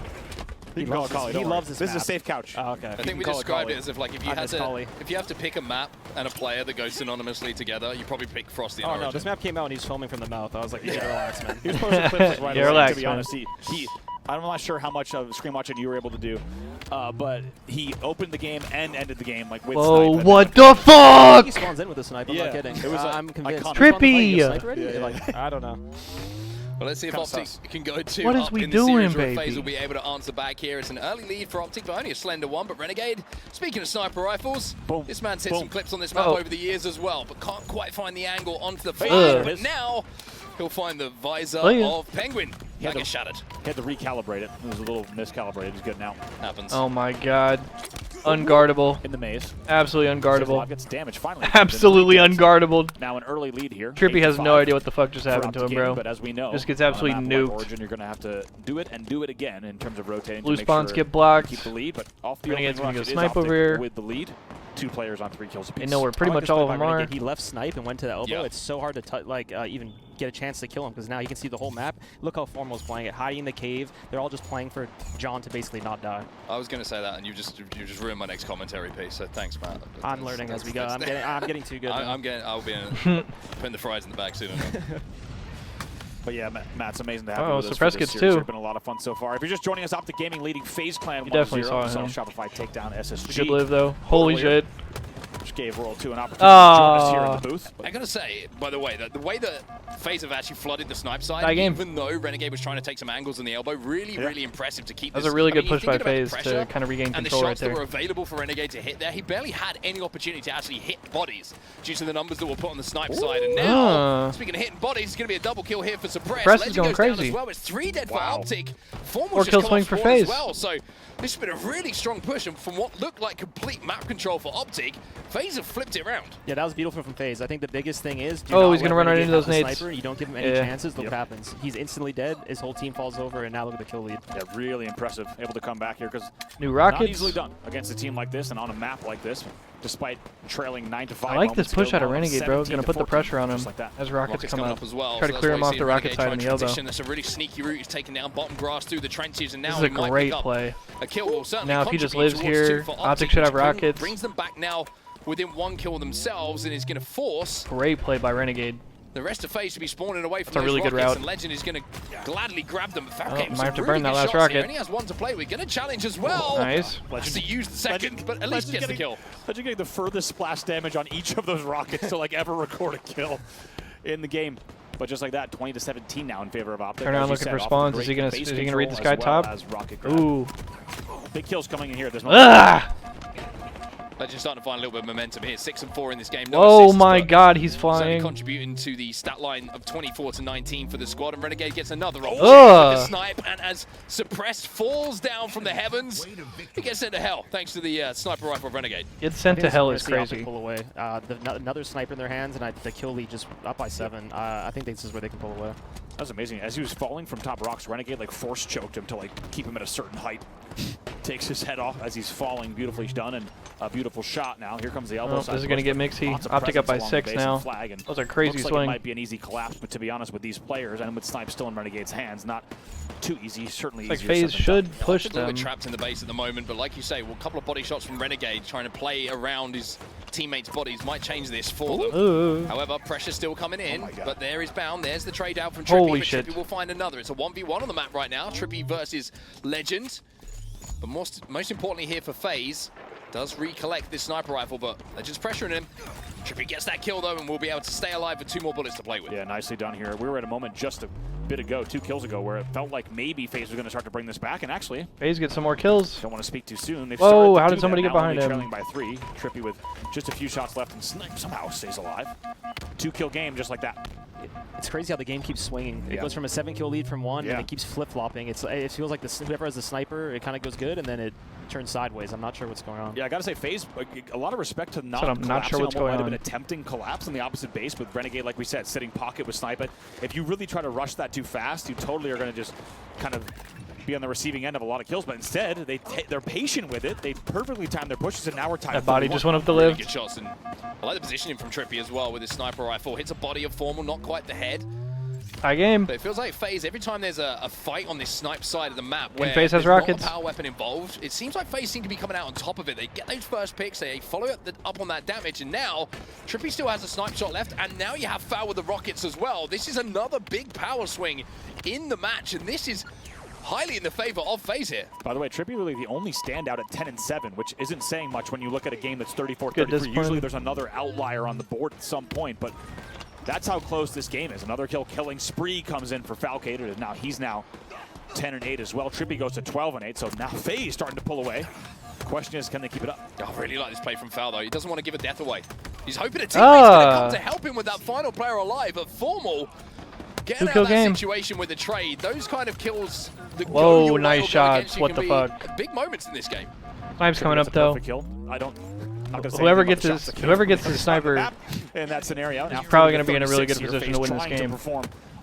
You can call it Collie, He don't loves worry. this. This is a map. safe couch. Oh, okay. I think we call it described Collie. it as if like if I miss Collie. you have to pick a map and a player that goes synonymously together, you probably pick Frosty and Oh Origin. no, this map came out and he was filming from the mouth. I was like, you gotta relax, man. He was posting clips right Yeah, away, relax, to be man. honest. I'm not sure how much of screen watching you were able to do, but he opened the game and ended the game like with Oh, snipe. what the I fuck? think he spawns in with a snipe. I'm Yeah, not kidding. it was I'm convinced. iconic. He spawned the fight, Trippy. he gets sniped already? Yeah. Like, I don't know. Well, let's see if Kinda Optic sus. can go to What is up we in the series doing, where Faze baby? will be able to answer back here. It's an early lead for Optic, but only a slender one. But Renegade, speaking of sniper rifles, Boom. this man's hit Boom. some clips on this map Uh-oh. over the years as well, but can't quite find the angle onto the Ugh. flank. But now he'll find the visor Oh, yeah. of Penguin. He had That to- gets shattered. He had to recalibrate it. It was a little miscalibrated. He's good now. Happens. Oh my god. Unguardable. In the maze. Absolutely Unguardable. unguardable. Gets damaged finally. Absolutely unguardable. Now an early lead here. Trippy has no 8-5 idea what the fuck just for happened to Optic him, Gaming, bro. But as we know, Just gets on a absolutely map like nuked. Origin, you're going to have to do it and do it again in terms of rotating. Blue to make spawns sure get blocked. Keep the lead, but off the Renegade's opening gonna rush, go it is snipe Optic over here. with the lead. 2 players on 3 kills apiece. They know where pretty I like much this all play of by them are. Renegade. He left snipe and went to the elbow. Yeah. It's so hard to even get a chance to kill him because now he can see the whole map. Look how Formal's playing it, hiding in the cave. They're all just playing for John to basically not die. I was going to say that, and you just ruined my next commentary piece. So thanks, Matt. I'm learning as we go. I'm getting too good. I'll be putting the fries in the bag soon enough. But yeah, Matt, it's amazing to have you with us. Suppress gets 2. It's been a lot of fun so far. If you're just joining us, Optic Gaming leading Faze Clan 1-0. Definitely saw him. Shopify takedown SSG. Good live though. Holy shit. Which gave World 2 an opportunity to join us here in the booth. I gotta say, by the way, the way that FaZe have actually flooded the snipe side, even though Renegade was trying to take some angles in the elbow, really impressive to keep this. That was a really good push by FaZe to kind of regain control right there. And the shots that were available for Renegade to hit there, he barely had any opportunity to actually hit bodies due to the numbers that were put on the snipe side. And now, speaking of hitting bodies, it's gonna be a double kill here for Suppress. Suppress is going crazy. As well. It's 3 dead for Optic. 4 kill swing for FaZe. Well, so this has been a really strong push, and from what looked like complete map control for Optic, FaZe have flipped it around. Yeah, that was beautiful from FaZe. I think the biggest thing is, he's going to run right into those nades. Sniper, you don't give him any chances, look what happens. He's instantly dead, his whole team falls over, and now look at the kill lead. Yeah, really impressive. Able to come back here because new rockets. Not easily done against a team like this and on a map like this, despite trailing 9-5. I like this push out of Renegade, bro. Going to put the pressure on him as rockets come up. As well. Try to clear him off the rocket side in the elbow. That's a really sneaky route. He's taking down bottom grass through the trenches, and now this is a great play. A kill will certainly now if he just lives here, Optic should have rockets. Brings them back now within 1 kill themselves, and is going to force. Great play by Renegade. The rest of FaZe to be spawning away from those really good route. And Legend is going to gladly grab them. Might have to burn that last rocket. He only has 1 to play with. Going to challenge as well. Nice. Has to use the second, but at least gets the kill. Legend getting the furthest splash damage on each of those rockets to like ever record a kill in the game. But just like that, 20-17 now in favor of Optic. Turn around looking for spawns. Is he gonna read the sky top? Ooh. Big kills coming in here. There's no. Legend's starting to find a little bit of momentum here. 6-4 in this game. No assists, my God, he's flying. Contributing to the stat line of 24-19 for the squad, and Renegade gets another roll. The snipe, and as Suppressed falls down from the heavens, he gets sent to hell thanks to the sniper rifle of Renegade. Get sent to hell is crazy. Pull away. Another sniper in their hands, and the kill lead just up by 7. I think this is where they can pull away. That was amazing. As he was falling from top rocks, Renegade like force choked him to like keep him at a certain height. Takes his head off as he's falling. Beautifully done, and a beautiful shot now. Here comes the elbow side. This is going to get mixy. Optic up by 6 now. Those are crazy swings. Like it might be an easy collapse, but to be honest, with these players and with Snipe still in Renegade's hands, not too easy. Certainly like FaZe should push them. A little bit trapped in the base at the moment, but like you say, well, a couple of body shots from Renegade trying to play around his teammates' bodies might change this for them. Ooh. However, pressure still coming in, but there is Bound. There's the trade out from Trippy. Holy shit. Trippy will find another. It's a 1v1 on the map right now. Trippy versus Legend. But most importantly here for FaZe, does recollect this sniper rifle, but Legend's pressuring him. Trippy gets that kill though, and we'll be able to stay alive with 2 more bullets to play with. Yeah, nicely done here. We were at a moment just a bit ago, 2 kills ago, where it felt like maybe FaZe was going to start to bring this back, and actually, FaZe gets some more kills. Don't want to speak too soon. Whoa, how did somebody get behind him? Trailing by 3. Trippy with just a few shots left, and Snipe somehow stays alive. 2-kill game just like that. It's crazy how the game keeps swinging. It goes from a 7-kill lead from 1, and it keeps flip-flopping. It feels like whoever has the sniper, it kind of goes good, and then it turns sideways. I'm not sure what's going on. Yeah, I got to say, FaZe, a lot of respect to not I'm not sure what's going on. Might have been attempting collapse on the opposite base with Renegade, like we said, sitting pocket with Snipe. If you really try to rush that too fast, you totally are going to just kind of be on the receiving end of a lot of kills, but instead they're patient with it. They perfectly timed their pushes, and now we're tied. That body just went up the lift. Really good shots, and I like the positioning from Trippy as well with his sniper rifle. Hits a body of Formal, not quite the head. High game. But it feels like FaZe, every time there's a fight on this snipe side of the map where FaZe has there's rockets. not a power weapon involved, it seems like FaZe seem to be coming out on top of it. They get those first picks, they follow up on that damage, and now Trippy still has a snipe shot left, and now you have Foul with the rockets as well. This is another big power swing in the match, and this is highly in the favor of FaZe here. By the way, Trippy really the only standout at 10-7, which isn't saying much when you look at a game that's 34-33. Usually there's another outlier on the board at some point, but that's how close this game is. Another killing spree comes in for Falcated, and he's now 10-8 as well. Trippy goes to 12-8, so now FaZe starting to pull away. The question is, can they keep it up? I really like this play from Foul, though. He doesn't want to give a death away. He's hoping a teammate's going to come to help him with that final player alive, but Formal getting out of that situation with the trade. Those kind of kills that Whoa, go nice shots. What the fuck? Big moments in this game. Snipe's coming up, though. Kill. Whoever gets the sniper in that scenario, is probably going to be in a really good position to win this game.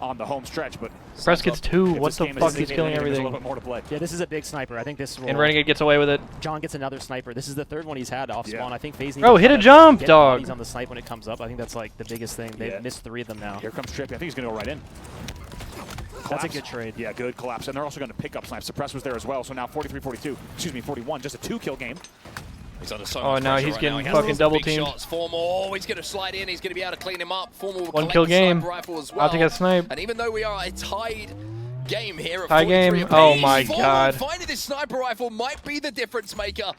on the home stretch. But Press gets 2. What the fuck? He's killing everything. A little bit more to play. Yeah, this is a big sniper. I think this will... And Renegade gets away with it. John gets another sniper. This is the 3rd one he's had off spawn. I think Faze needs Bro, hit a jump, dog. He's on the snipe when it comes up. I think that's like the biggest thing. They've missed 3 of them now. Here comes Trippy. I think he's going to go right in. That's a good trade. Yeah, good collapse. And they're also going to pick up snipes. Suppress was there as well. So now 43-42. Excuse me, 41. Just a 2-kill game. He's under so oh, much now pressure he's right getting now. fucking double teamed. Oh, he's going to slide in. He's going to be able to clean him up. Formal will 1-kill game. Rifle as well. I'll take a snipe. And even though we are a tied game here at tie game. Oh my Formal god. finding this sniper rifle might be the difference maker.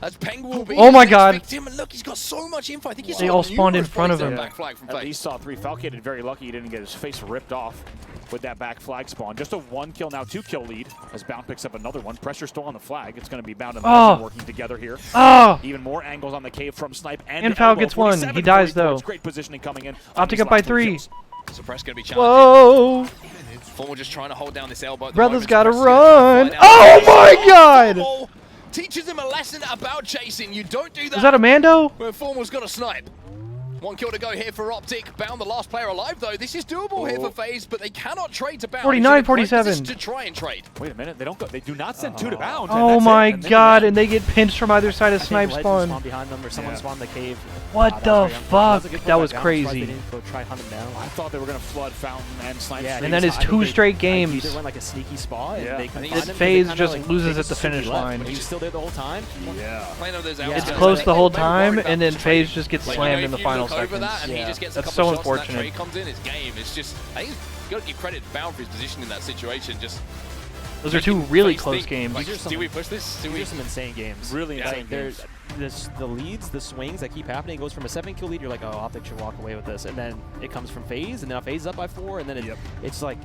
As Peng will be. Oh my god. Victim. And look, he's got so much info. I think he's they all spawned in front of him. Back flag from At least saw 3. Falcated very lucky he didn't get his face ripped off with that back flag spawn. Just a 1-kill, now 2-kill lead as Bound picks up another one. Pressure still on the flag. It's going to be Bound and Legend working together here. Even more angles on the cave from Snipe and Foul gets 1. He dies though. Great positioning coming in. Optic up by 3. Suppress going to be challenging. Whoa! Formal just trying to hold down this elbow. Brother's got to run. Oh my god! Teaches him a lesson about chasing. You don't do that. Is that a Mando? Where Formal's got a snipe. 1 kill to go here for Optic. Bound the last player alive though. This is doable here for Faze, but they cannot trade to Bound. 49-47. To try and trade. Wait a minute, they don't go. They do not send 2 to Bound. Oh my god! And they get pinched from either side of snipe spawn. Spawn behind them, or someone spawned the cave. What the fuck? That was crazy. Go try hunt him down. I thought they were going to flood Fountain and Snipe. Yeah, and then it's 2 straight games. Either went like a sneaky spot. And they This Faze just loses at the finish line. But he was still there the whole time. Yeah. It's close the whole time, and then Faze just gets slammed in the final seconds. That's so unfortunate. Trade comes in, it's game. It's just, I think you've got to give credit to Bound for his position in that situation. Just those are 2 really close games. Like, do we push this? These are some insane games. Really insane games. The leads, the swings that keep happening, it goes from a 7-kill lead, you're like, oh, Optic should walk away with this. And then it comes from Faze, and then Faze is up by 4, and then it's like,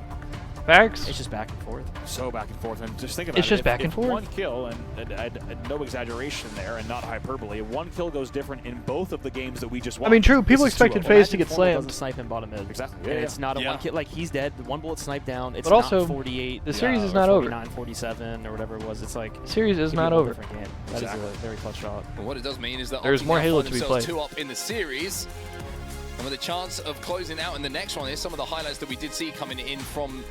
Facts. it's just back and forth. So back and forth. And just think about it. It's just back and forth. 1 kill, and no exaggeration there, and not hyperbole. 1 kill goes different in both of the games that we just watched. I mean, true. People expected Faze to get slammed. Doesn't snipe in bottom mid. Exactly. And it's not a 1 kill. Like, he's dead. 1 bullet sniped down. It's but also, not 48. the series is not over. 49, 47, or whatever it was. It's like, the series is not over. Different game. That is a very clutch shot. But what it does mean is that there's more Halo to be played. 2 up in the series. And with a chance of closing out in the next one, here's some of the highlights that we did see coming in from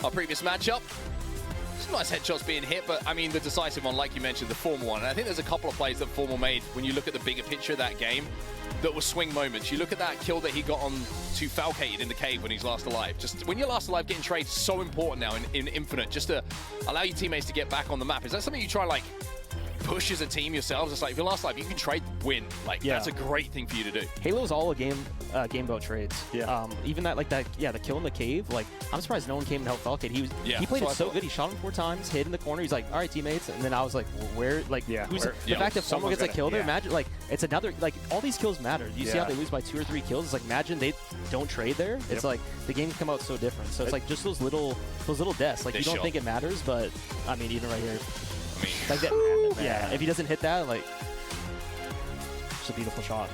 our previous matchup. Some nice headshots being hit, but I mean the decisive one, like you mentioned, the Formal one. And I think there's a couple of plays that Formal made when you look at the bigger picture of that game that were swing moments. You look at that kill that he got on to Falcated in the cave when he's last alive. Just when you're last alive, getting trades is so important now in Infinite, just to allow your teammates to get back on the map. Is that something you try like push as a team yourselves? It's like if you're last alive, you can trade, win. Like that's a great thing for you to do. Halo's all a game boat trades. Yeah. Even that, like that, the kill in the cave. Like, I'm surprised no one came to help Falcate. He played it so good. He shot him 4 times, hid in the corner. He's like, all right, teammates. And then I was like, well, where? Like, the fact that someone gets a kill there, imagine, like, it's another, like, all these kills matter. You see how they lose by 2 or 3 kills? It's like, imagine they don't trade there. It's like, the games come out so different. So it's like just those little deaths. Like, you don't think it matters, but, I mean, even right here. I mean, like that, if he doesn't hit that, like, it's a beautiful shot.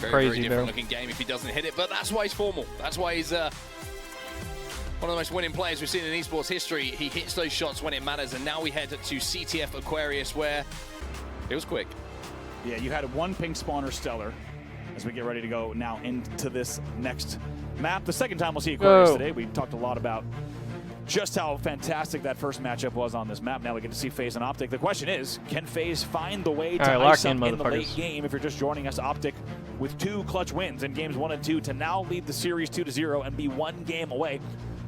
Very different looking game if he doesn't hit it, but that's why he's Formal. That's why he's one of the most winning players we've seen in esports history. He hits those shots when it matters, and now we head to CTF Aquarius, where it was quick. Yeah, you had 1 pink spawner stellar as we get ready to go now into this next map. The second time we'll see Aquarius today. We talked a lot about just how fantastic that first matchup was on this map. Now we get to see Faze and Optic. The question is, can Faze find the way to ice up in the late game? If you're just joining us, Optic with 2 clutch wins in games 1 and 2 to now lead the series 2-0 and be 1 game away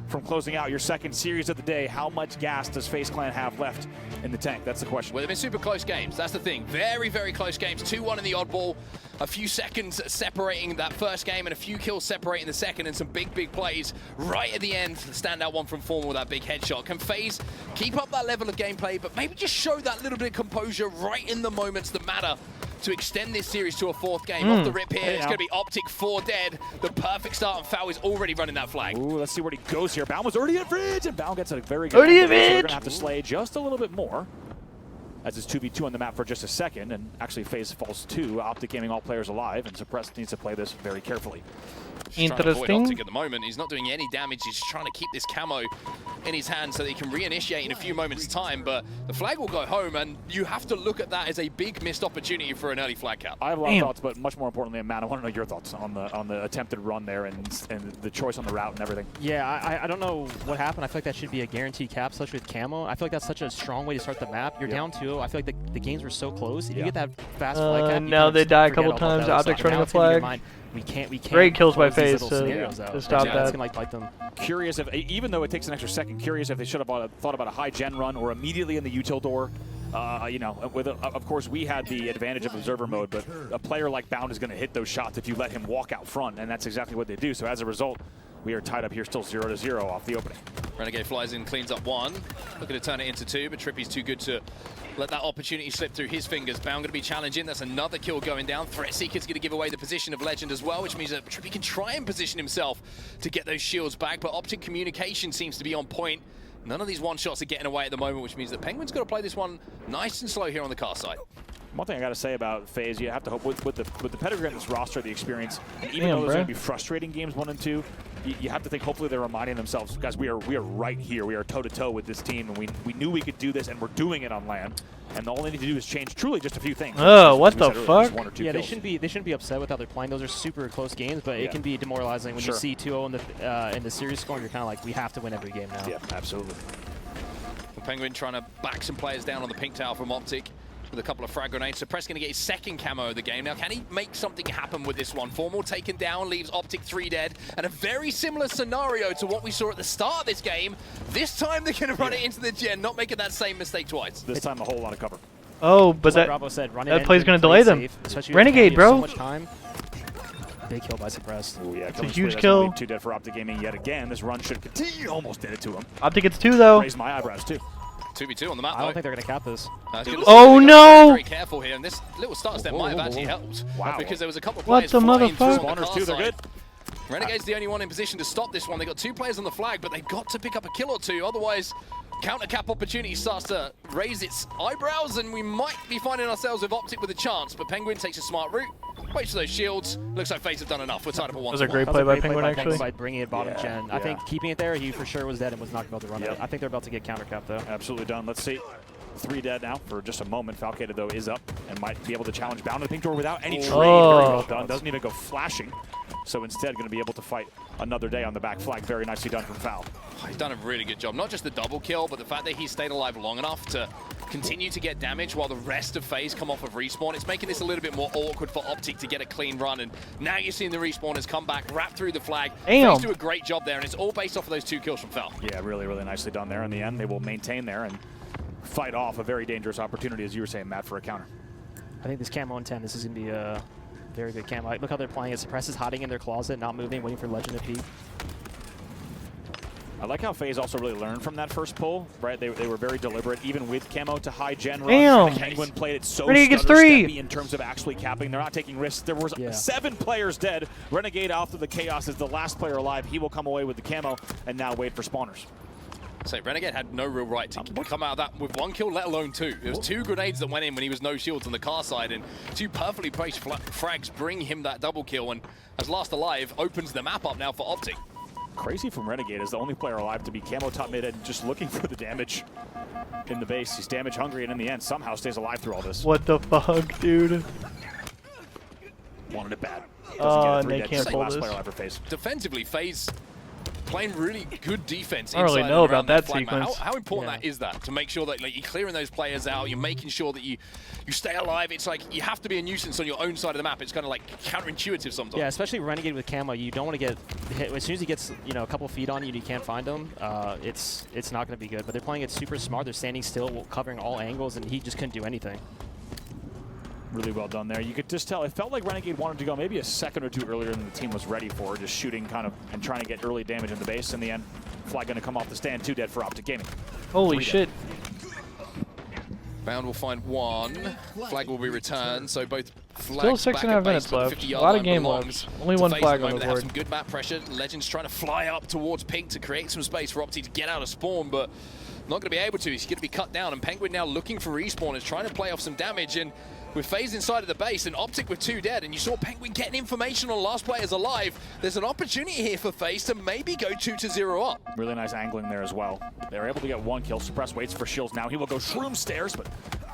from closing out your second series of the day. How much gas does FaZe Clan have left in the tank? That's the question. Well, they've been super close games. That's the thing. Very, very close games. 2-1 in the oddball. A few seconds separating that first game and a few kills separating the second, and some big, big plays right at the end. The standout one from Formal with that big headshot. Can FaZe keep up that level of gameplay, but maybe just show that little bit of composure right in the moments that matter to extend this series to a 4th game? Off the rip here, it's going to be Optic 4 dead. The perfect start, and Foul is already running that flag. Ooh, let's see where he goes here. Bound was already in fridge, and Bound gets a very good angle, so they're going to have to slay just a little bit more. As it's 2v2 on the map for just a second, and actually Faze falls 2. Optic gaming all players alive, and Suppressed needs to play this very carefully. Interesting. Optic at the moment, he's not doing any damage. He's trying to keep this camo in his hand so that he can reinitiate in a few moments' time, but the flag will go home, and you have to look at that as a big missed opportunity for an early flag cap. I have a lot of thoughts, but much more importantly, Matt, I want to know your thoughts on the attempted run there and the choice on the route and everything. Yeah, I don't know what happened. I feel like that should be a guaranteed cap, especially with camo. I feel like that's such a strong way to start the map. You're down 2-0. I feel like the games were so close. If you get that fast flag cap, now they die a couple times. Optic's running a flag. We can't. Great kills by Faze to stop that. It's gonna like bite them. Curious if, even though it takes an extra second, curious if they should have thought about a high gen run or immediately in the util door. You know, of course we had the advantage of observer mode, but a player like Bound is going to hit those shots if you let him walk out front, and that's exactly what they do. So as a result, we are tied up here, still 0-0 off the opening. Renegade flies in, cleans up 1. Looking to turn it into 2, but Trippy's too good to let that opportunity slip through his fingers. Bound going to be challenging. That's another kill going down. Threat Seeker's going to give away the position of Legend as well, which means that Trippy can try and position himself to get those shields back, but Optic communication seems to be on point. None of these one-shots are getting away at the moment, which means that Penguin's got to play this one nice and slow here on the car side. One thing I got to say about Faze, you have to hope with the pedigree on this roster, the experience, and even though there's going to be frustrating games 1 and 2, you have to think hopefully they're reminding themselves, guys, we are right here. We are toe-to-toe with this team, and we knew we could do this, and we're doing it on land. And all they need to do is change truly just a few things. Oh, what the fuck? Yeah, they shouldn't be upset with how they're playing. Those are super close games, but it can be demoralizing when you see 2-0 in the series score, and you're kind of like, we have to win every game now. Yeah, absolutely. Penguin trying to back some players down on the pink tower from Optic with a couple of frag grenades. Suppress going to get his second camo of the game. Now, can he make something happen with this one? Formal taken down, leaves Optic 3 dead. And a very similar scenario to what we saw at the start of this game. This time they're going to run it into the gen, not making that same mistake twice. This time a whole lot of cover. Oh, but like Bravo said, that play's going to delay them. Renegade, bro. So much time. Big kill by Suppressed. Ooh, yeah, it's a huge kill. 2 dead for Optic Gaming yet again. This run should continue. Almost did it to him. Optic gets 2 though. Raised my eyebrows too. 2v2 on the map, I don't think they're going to cap this. Oh no! Very careful here, and this little start step might have actually helped. Wow. Because there was a couple of What players the flying through motherfucker? on the Spawners too, they're good. Renegade's the only one in position to stop this one. They got 2 players on the flag, but they've got to pick up a kill or 2. Otherwise, counter cap opportunity starts to raise its eyebrows, and we might be finding ourselves with Optic with a chance. But Penguin takes a smart route, waits for those shields. Looks like Faze have done enough. We're tied up at 1. That was a great play by Penguin, actually. By bringing it bottom gen. I think keeping it there, he for sure was dead and was not about to run it. I think they're about to get counter cap though. Absolutely done. Let's see. 3 dead now for just a moment. Falcated, though, is up and might be able to challenge Bound to the pink door without any trade. Very well done. Doesn't even go flashing. So instead, going to be able to fight another day on the back flag. Very nicely done from Foul. He's done a really good job. Not just the double kill, but the fact that he stayed alive long enough to continue to get damage while the rest of Faze come off of respawn. It's making this a little bit more awkward for Optic to get a clean run. And now you're seeing the respawners come back, wrap through the flag. Faze do a great job there, and it's all based off of those 2 kills from Foul. Yeah, really, really nicely done there. In the end, they will maintain there and fight off a very dangerous opportunity, as you were saying, Matt, for a counter. I think this camo on 10, this is going to be a very good camo. Look how they're playing it. Suppress is hiding in their closet, not moving, waiting for Legend to peek. I like how Faze also really learned from that first pull, right? They were very deliberate, even with camo to high gen run. Damn! Penguin played it so stutter-steppy in terms of actually capping. They're not taking risks. There was 7 players dead. Renegade after the chaos is the last player alive. He will come away with the camo and now wait for spawners. So Renegade had no real right to come out of that with 1 kill, let alone 2. It was 2 grenades that went in when he was no shields on the car side, and 2 perfectly placed frags bring him that double kill, and as last alive, opens the map up now for Optic. Crazy from Renegade is the only player alive to be camo top mid and just looking for the damage in the base. He's damage hungry and in the end somehow stays alive through all this. What the fuck, dude? Wanted it bad. And they can't pull this. Player alive for Faze. Defensively, Faze playing really good defense. I don't really know about that sequence. How important that is that to make sure that you're clearing those players out, you're making sure that you stay alive. It's like you have to be a nuisance on your own side of the map. It's kind of like counterintuitive sometimes. Yeah, especially Renegade with camo, you don't want to get hit. As soon as he gets a couple feet on you and you can't find him, it's not going to be good. But they're playing it super smart. They're standing still, covering all angles, and he just couldn't do anything. Really well done there. You could just tell, it felt like Renegade wanted to go maybe a second or 2 earlier than the team was ready for, just shooting kind of and trying to get early damage in the base. In the end, flag going to come off the stand, 2 dead for Optic Gaming. Holy shit. Bound will find 1. Flag will be returned, so both Still flags 6.5 minutes left. A lot of game left. Only 1 flag on the board. Some good map pressure. Legends trying to fly up towards pink to create some space for Optic to get out of spawn, but not going to be able to. He's going to be cut down, and Penguin now looking for respawn is trying to play off some damage, and with Faze inside of the base and Optic with 2 dead, and you saw Penguin getting information on last players alive. There's an opportunity here for Faze to maybe go 2-0 up. Really nice angling there as well. They're able to get 1 kill. Suppress waits for Shills now. He will go shroom stairs, but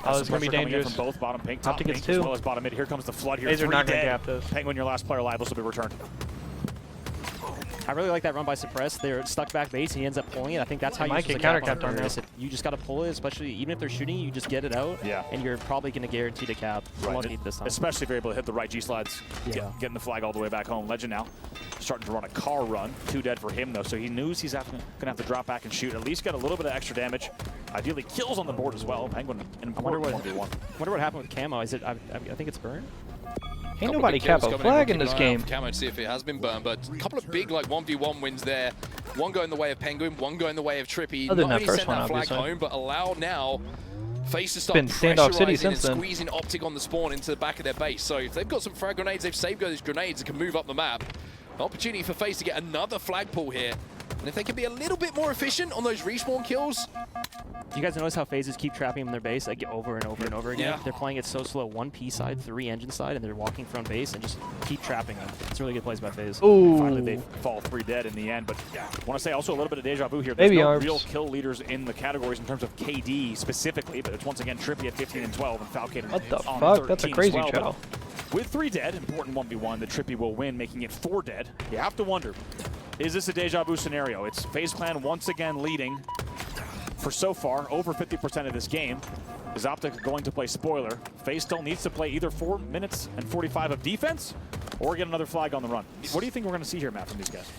it's going to be dangerous. From both bottom pink, top Optic pink, gets as 2. well as bottom mid. Here comes the flood here. Faze are 3 not going to dead. gap this. Penguin, your last player alive. This will be returned. I really like that run by Suppress. They're stuck back base, and he ends up pulling it. I think that's how you might use get the cap counter-capped on this. this. You just got to pull it, especially even if they're shooting you, just get it out. Yeah. And you're probably going to guarantee the cap. Lucky this time. Especially if you're able to hit the right G-slides, getting the flag all the way back home. Legend now starting to run a car run. 2 dead for him, though, so he knows he's going to have to drop back and shoot. At least get a little bit of extra damage. Ideally, kills on the board as well. Penguin, an important 1v1. Wonder what happened with Camo. Is it? I think it's burned. Ain't nobody cap a flag in this game. Camo to see if it has been burned, but a couple of big like 1v1 wins there. One going the way of Penguin, one going the way of Trippy. Other than Not that only first send one, that flag obviously. home, but allow now Faze to start Been standoff city pressurizing since and then. squeezing Optic on the spawn into the back of their base. So if they've got some frag grenades, they've saved those grenades and can move up the map. An opportunity for Faze to get another flagpole here. And if they can be a little bit more efficient on those respawn kills. Do you guys notice how Phases keep trapping them in their base like over and over and over again? Yeah. They're playing it so slow, 1 P side, 3 engine side, and they're walking from base and just keep trapping them. It's really good plays by Faze. Ooh. Finally, they fall 3 dead in the end. But I want to say also a little bit of deja vu here. There's Baby no arms. real kill leaders in the categories in terms of KD specifically, but it's once again Trippy at 15 and 12 and Falcon What the on fuck? 13 That's a as crazy well. But chow. with 3 dead, important 1v1 that Trippy will win, making it 4 dead. You have to wonder, is this a deja vu scenario? It's FaZe Clan once again leading for so far over 50% of this game. Is Optic going to play spoiler? FaZe still needs to play either 4 minutes and 45 of defense or get another flag on the run. What do you think we're going to see here, Matt, from these guys?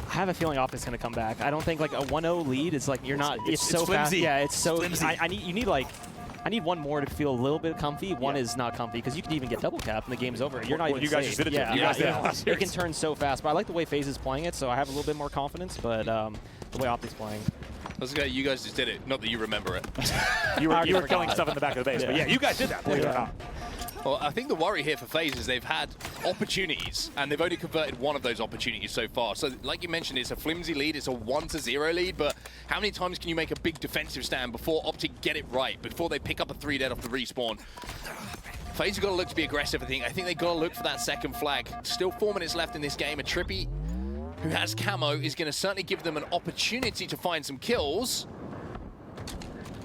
I have a feeling Optic's going to come back. I don't think like a 1-0 lead is like, you're not, it's so fast. flimsy. Yeah, it's so, Flimsy. you need like, I need one more to feel a little bit comfy. One is not comfy because you could even get double cap and the game's over. You're not Well, even you guys safe. just did it. Yeah, You guys did it last it series. can turn so fast. But I like the way FaZe is playing it, so I have a little bit more confidence. But the way Optic's playing. Let's go. You guys just did it. Not that you remember it. You were killing stuff in the back of the base, but yeah, you guys did that. Believe it or not. Well, I think the worry here for FaZe is they've had opportunities, and they've only converted one of those opportunities so far. So, like you mentioned, it's a flimsy lead, it's a 1-0 lead, but how many times can you make a big defensive stand before Optic get it right, before they pick up a 3 dead off the respawn? FaZe have got to look to be aggressive, I think. I think they've got to look for that second flag. Still 4 minutes left in this game, and Trippy, who has camo, is going to certainly give them an opportunity to find some kills.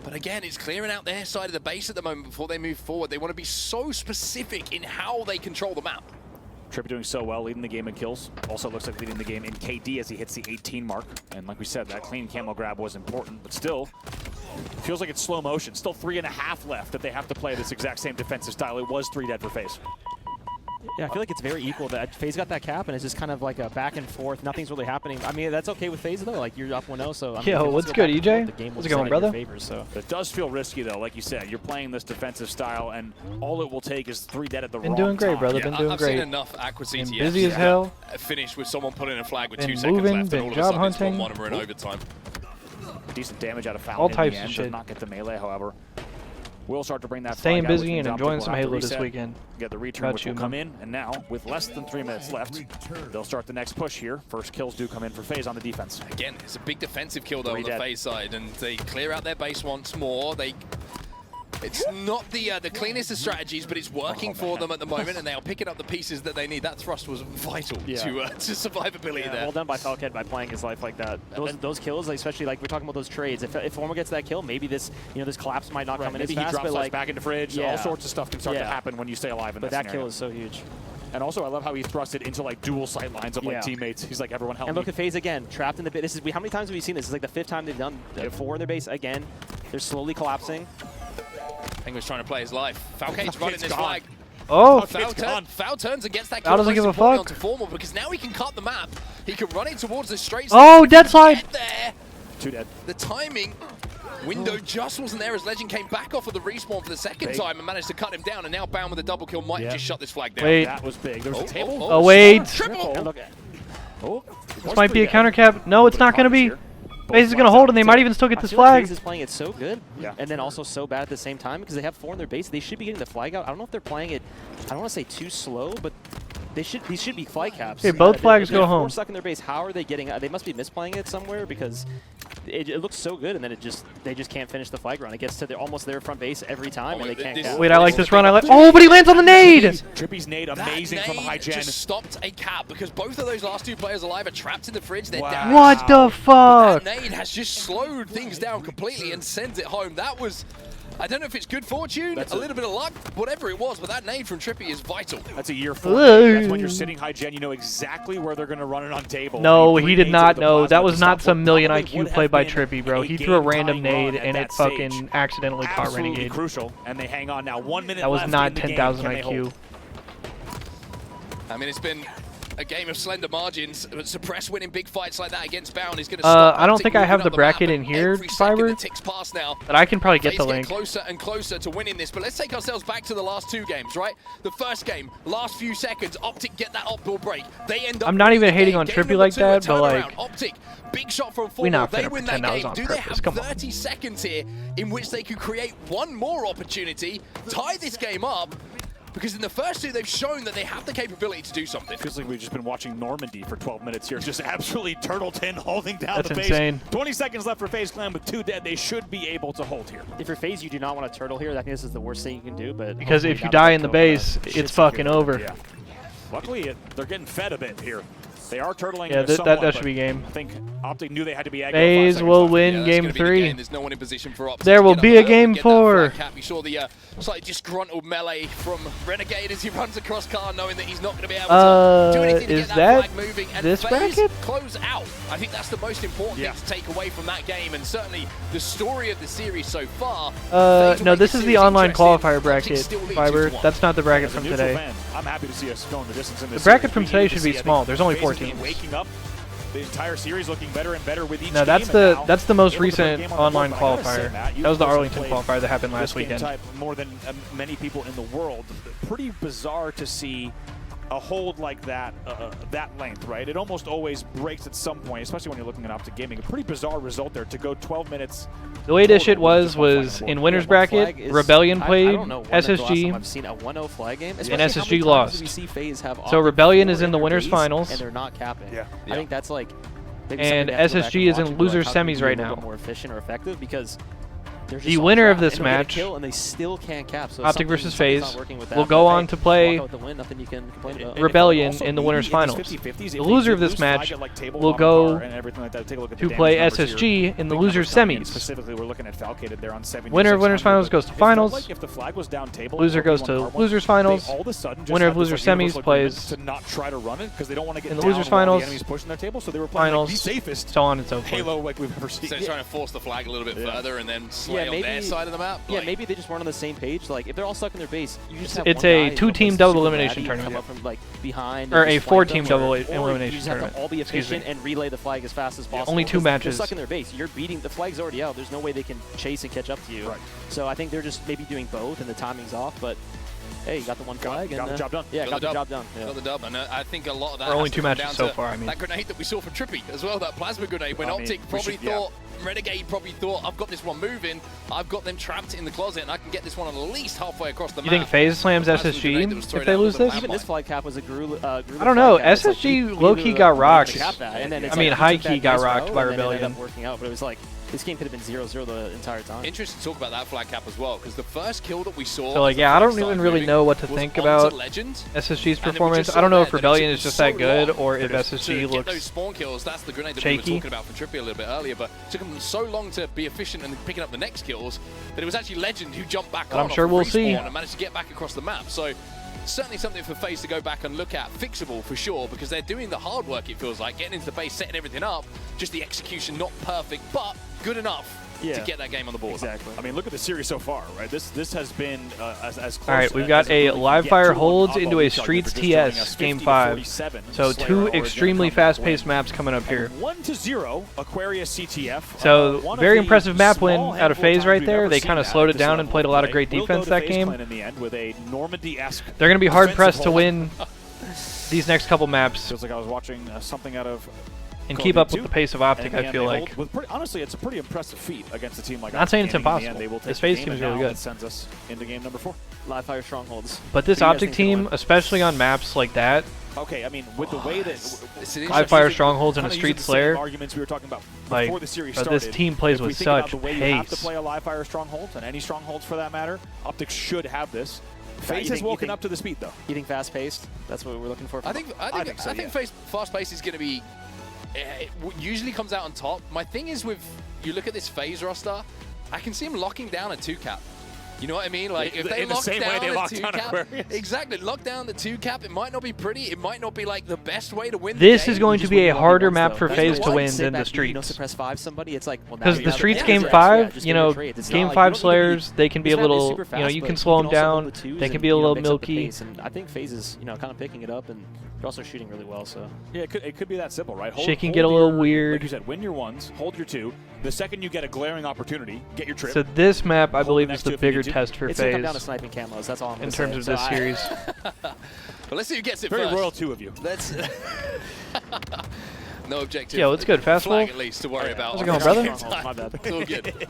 But again, it's clearing out their side of the base at the moment before they move forward. They want to be so specific in how they control the map. Trippy doing so well, leading the game in kills. Also looks like leading the game in KD as he hits the 18 mark. And like we said, that clean camo grab was important, but still, feels like it's slow motion. Still 3.5 left that they have to play this exact same defensive style. It was 3 dead for FaZe. Yeah, I feel like it's very equal. That FaZe got that cap, and it's just kind of like a back and forth. Nothing's really happening. I mean, that's okay with FaZe though. Like you're up 1-0, so I mean, Yo, what's good, EJ? The game How's it going, brother? Favor, so. It does feel risky though, like you said. You're playing this defensive style, and all it will take is 3 dead at the wrong time. Been doing great, brother. Been doing I've great. seen enough Aqua CTFs. Been busy as hell. Finish with someone pulling a flag with Been 2 seconds moving, left, been and all job of a sudden it's hunting. 1-1 and we're in overtime. Decent damage out of Falcon All in types the of end. shit. Does not get the melee, however. We'll start to bring that Staying flag out, which busy means and Optic enjoying will some have to Halo this reset, weekend. Get the return, Got which you, will come man. in, and now with less than 3 minutes left, they'll start the next push here. First kills do come in for FaZe on the defense. Again, it's a big defensive kill though 3 on the dead. FaZe side, and they clear out their base once more. It's not the cleanest of strategies, but it's working for them at the moment, and they are picking up the pieces that they need. That thrust was vital to survivability there. Well done by Falcon by playing his life like that. Those kills, especially like we're talking about those trades. If Former gets that kill, maybe this this collapse might not come in Maybe as he fast, drops but us like back into fridge. Yeah. All sorts of stuff can start to Yeah. happen when you stay alive in but that that scenario. kill is so huge. And also, I love how he thrust it into like dual sight lines of like Yeah. teammates. He's like, everyone help And me. look at FaZe again, trapped in the bit. This is how many times have we seen this? It's like the 5th time they've done 4 in their base again. They're slowly collapsing. Penguin's trying to play his life. Falcane's running this gone. flag. Oh! Foul turns and gets that Foul kill doesn't give a importantly fuck. onto Formal, because now he can cut the map. He can run it towards the straight Oh, side. dead side! Get there. 2 dead. The timing window just wasn't there as Legend came back off of the respawn for the second Big. time and managed to cut him down, and now Bound with a double kill might have just shut this flag down. Wait. That was big. There was a table. Oh, wait. Triple! And look at This might be a counter cap. No, it's not going to be. FaZe is going to hold, and they might even still get I this feel like flag. FaZe is playing it so good, Yeah. and then also so bad at the same time because they have 4 in their base. They should be getting the flag out. I don't know if they're playing it, I don't want to say too slow, but these should be flight caps. Okay, both flags go home. They're stuck in their base. How are they getting? They must be misplaying it somewhere because it looks so good, and then they just can't finish the flag run. It gets to almost their front base every time, and they can't. Wait, I like this run. Oh, but he lands on the nade. Trippy's nade, amazing from high gen. Just stopped a cap because both of those last two players alive are trapped in the fridge. They're down. What the fuck? That nade has just slowed things down completely and sends it home. That was. I don't know if it's good fortune, a little bit of luck, whatever it was, but that nade from Trippy is vital. That's a year 4. That's when you're sitting high gen, you know exactly where they're going to run it on table. No, he did not know. That was not some million IQ play by Trippy, bro. He threw a random nade and it fucking accidentally caught Renegade. Crucial, and they hang on now. 1 minute that was left not in the 10,000 game. IQ. I mean, it's been a game of slender margins, but Suppress winning big fights like that against Bound is going to stop. I don't think I have the bracket in here, Fiber, but I can probably get the link. Closer and closer to winning this, but let's take ourselves back to the last 2 games, right? The first game, last few seconds, Optic get that up-bill break. They end up. I'm not even hating on Trippy like that, but like, Optic, big shot from we not they finna win that pretend that was game. on Do they purpose. have Come 30 seconds here in which they could create one more opportunity, tie this game up? Because in the first 2, they've shown that they have the capability to do something. Feels like we've just been watching Normandy for 12 minutes here. Just absolutely Turtleton holding down That's the base. insane. 20 seconds left for FaZe Clan with 2 dead. They should be able to hold here. If you're FaZe, you do not want to turtle here. I think this is the worst thing you can do. But because if you die in the base, it's fucking over. Yeah. Luckily, they're getting fed a bit here. They are turtling. Yeah, that should be game. I think Optic knew they had to be aggro. FaZe will win game 3. There's no one in position for Optic. There will be a game 4. We saw the slightly disgruntled melee from Renegade as he runs across car, knowing that he's not going to be able to do anything to get that flag moving. And this FaZe bracket? close out. I think that's the most important thing to take away from that game, and certainly the story of the series so far. No, this is the online qualifier bracket, Fiber. That's not the bracket from today. I'm happy to see us going the distance in this. The bracket from today should be small. There's only 4 teams. Waking up, the entire series looking better and better with each No, that's game, that's the most recent online qualifier. That was the Arlington qualifier that happened last weekend. More than many people in the world. Pretty bizarre to see a hold like that, that length, right? It almost always breaks at some point, especially when you're looking at Optic Gaming. A pretty bizarre result there to go 12 minutes. The way this shit was in winner's bracket, Rebellion played SSG, I've seen a 1-0 flag game, and SSG lost. We see FaZe have so Rebellion is in the winners finals, and they're not capping. Yeah. I think that's like. And SSG is in losers semis right now. More efficient or effective because. The winner of this match, and they still can't cap, so Optic versus FaZe, will go on to play Rebellion in the winners finals. The loser of this match will go to play SSG in the losers semis. Specifically, we're looking at Falcated there on 76. Winner of winners finals goes to finals. If the flag was down table, loser goes to losers finals. Winner of losers semis plays to not try to run it because they don't want to get in the losers finals. Pushing their table, so they were playing finals, like the safest so on and so forth. Halo like we've ever seen. So trying to force the flag a little bit further and then slay on their side of the map. Yeah, maybe they just weren't on the same page. Like if they're all stuck in their base, you just have it's a 2-team double elimination tournament. Come up from like behind, or a 4-team double elimination you just tournament. Have to all be efficient and relay the flag as fast as possible. Only 2 matches. They're stuck in their base. You're beating the flag's already out. There's no way they can chase and catch up to you. Right. So I think they're just maybe doing both, and the timing's off. But hey, you got the one flag. Got the job done. Yeah, got the job done. Got the dub, and I think a lot of that. Only 2 matches so far. I mean, that grenade that we saw from Trippy as well, that plasma grenade. When Optic probably thought. Renegade probably thought, I've got this one moving, I've got them trapped in the closet, and I can get this one at least halfway across the map. You think FaZe slams SSG if they lose this? Even this flag cap was a I don't know. SSG low-key got rocked. I mean, high-key got rocked by Rebellion. It ended up working out, but it was like, this game could have been 0-0 the entire time. Interesting to talk about that flag cap as well, because the first kill that we saw... So, like, yeah, I don't even really know what to think about SSG's performance. I don't know if Rebellion is just that good, or if SSG looks those spawn kills, that's the grenade that shaky. we were talking about from Trippy a little bit earlier, but it took them so long to be efficient and picking up the next kills that it was actually Legend who jumped back on. I'm sure we'll see. And managed to get back across the map. So certainly something for FaZe to go back and look at. Fixable for sure, because they're doing the hard work, it feels like, getting into the base, setting everything up. Just the execution not perfect, but good enough to get that game on the board. Exactly. I mean, look at the series so far, right? This has been as close. All right, we've got a live fire holds into a Streets TS game 5. So 2 extremely fast-paced maps coming up here. 1-0 Aquarius CTF. So very impressive map win out of FaZe right there. They kind of slowed it down and played a lot of great defense that game. They're going to be hard pressed to win these next couple maps. Feels like I was watching something out of. And keep up with the pace of Optic, I feel like. Honestly, it's a pretty impressive feat against a team like Not saying it's impossible. This FaZe team is really good. Sends us into game number 4. Live fire strongholds. But this Optic team, especially on maps like that, Okay, I mean, with the way that Live fire strongholds and a kinda street using the same slayer. arguments we were talking about Like, before the series but started. this team plays If we with think about such the way you have to pace. play a live fire stronghold, and any strongholds for that matter, Optic should have this. Faze has you woken think- up to the speed, though. You think fast-paced? That's what we're looking for? I think so, yeah. fast pace is going to be. It usually comes out on top. My thing is with you look at this Faze roster, I can see him locking down a 2-cap. You know what I mean? Like if they In the lock same way down they the locked down 2-cap, Aquarius. exactly, lock down the 2-cap. It might not be pretty. It might not be like the best way to win. This the is game. going to be a harder map for Faze to win Sit than back, the streets. You know, suppress 5 somebody. It's like Because the streets game 5, you know, game 5 slayers, they can be a little, you know, you can slow them down. They can be a little milky. And I think Faze is, you know, kind of picking it up, and they're also shooting really well. So Yeah, it could be that simple, right? Shit can get a little weird. Like you said, win your 1s, hold your 2. The second you get a glaring opportunity, get your trip. So this map, I Hold believe, the is next the two if you bigger need to. test for it's gonna come Faze down to sniping camos. That's all I'm in gonna terms say. of this series. But let's see who gets it Very first. royal 2 of you. Let's. No objective. Yo, it's good. Fast flag roll. at least to worry about. How's it going, brother? My bad. It's all good.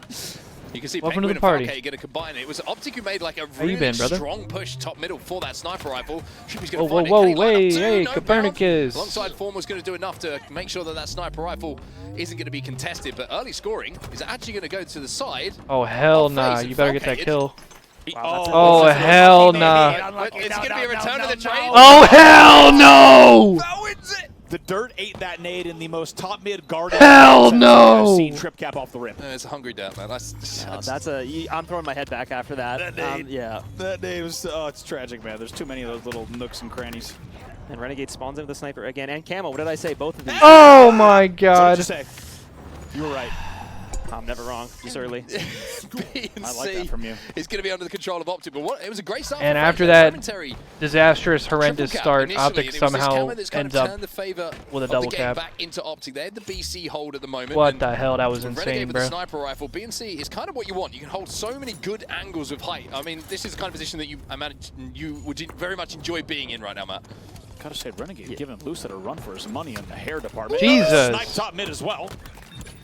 You can see Welcome to Penguin the party. and Falcao going to combine it. It was Optic who made like a you really been, brother? strong push top middle for that sniper rifle. Shippy's going Whoa, to whoa, find whoa, it. Can he line up hey, two? hey, No Copernicus. bound. Alongside Form was going to do enough to make sure that that sniper rifle isn't going to be contested, but early scoring is actually going to go to the side. Oh, hell of nah. Faze You and better get that Falcao. kill. Wow, Oh, hell nah. But it's going to be a return of the trade. Oh, hell no! How is it? The dirt ate that nade in the most top mid guarded. Hell I've no! seen trip cap off the rim. It's a hungry dirt, man. That's a. I'm throwing my head back after that. Yeah. That nade was, it's tragic, man. There's too many of those little nooks and crannies. And Renegade spawns in with the sniper again, and Camo. What did I say? Both of these. Oh my What god. did you say? You were right. I'm never wrong. Just early. B and I like C that from you. is going to be under the control of Optic, but it was a great start. And for after Faze. that Momentary disastrous, horrendous triple cap start, initially, Optic and it was this somehow Camo that's kind ends of up turned the favor with a of double the game cap. back into Optic. They had the BC hold at the moment. What and the hell? That was with insane, Renegade with bro. the sniper rifle, B and C is kind of what you want. You can hold so many good angles with height. I mean, this is the kind of position that I imagine you would very much enjoy being in right now, Matt. Gotta say, Renegade giving Lucid a run for his money in the hair department. Jesus. Snipe top mid as well.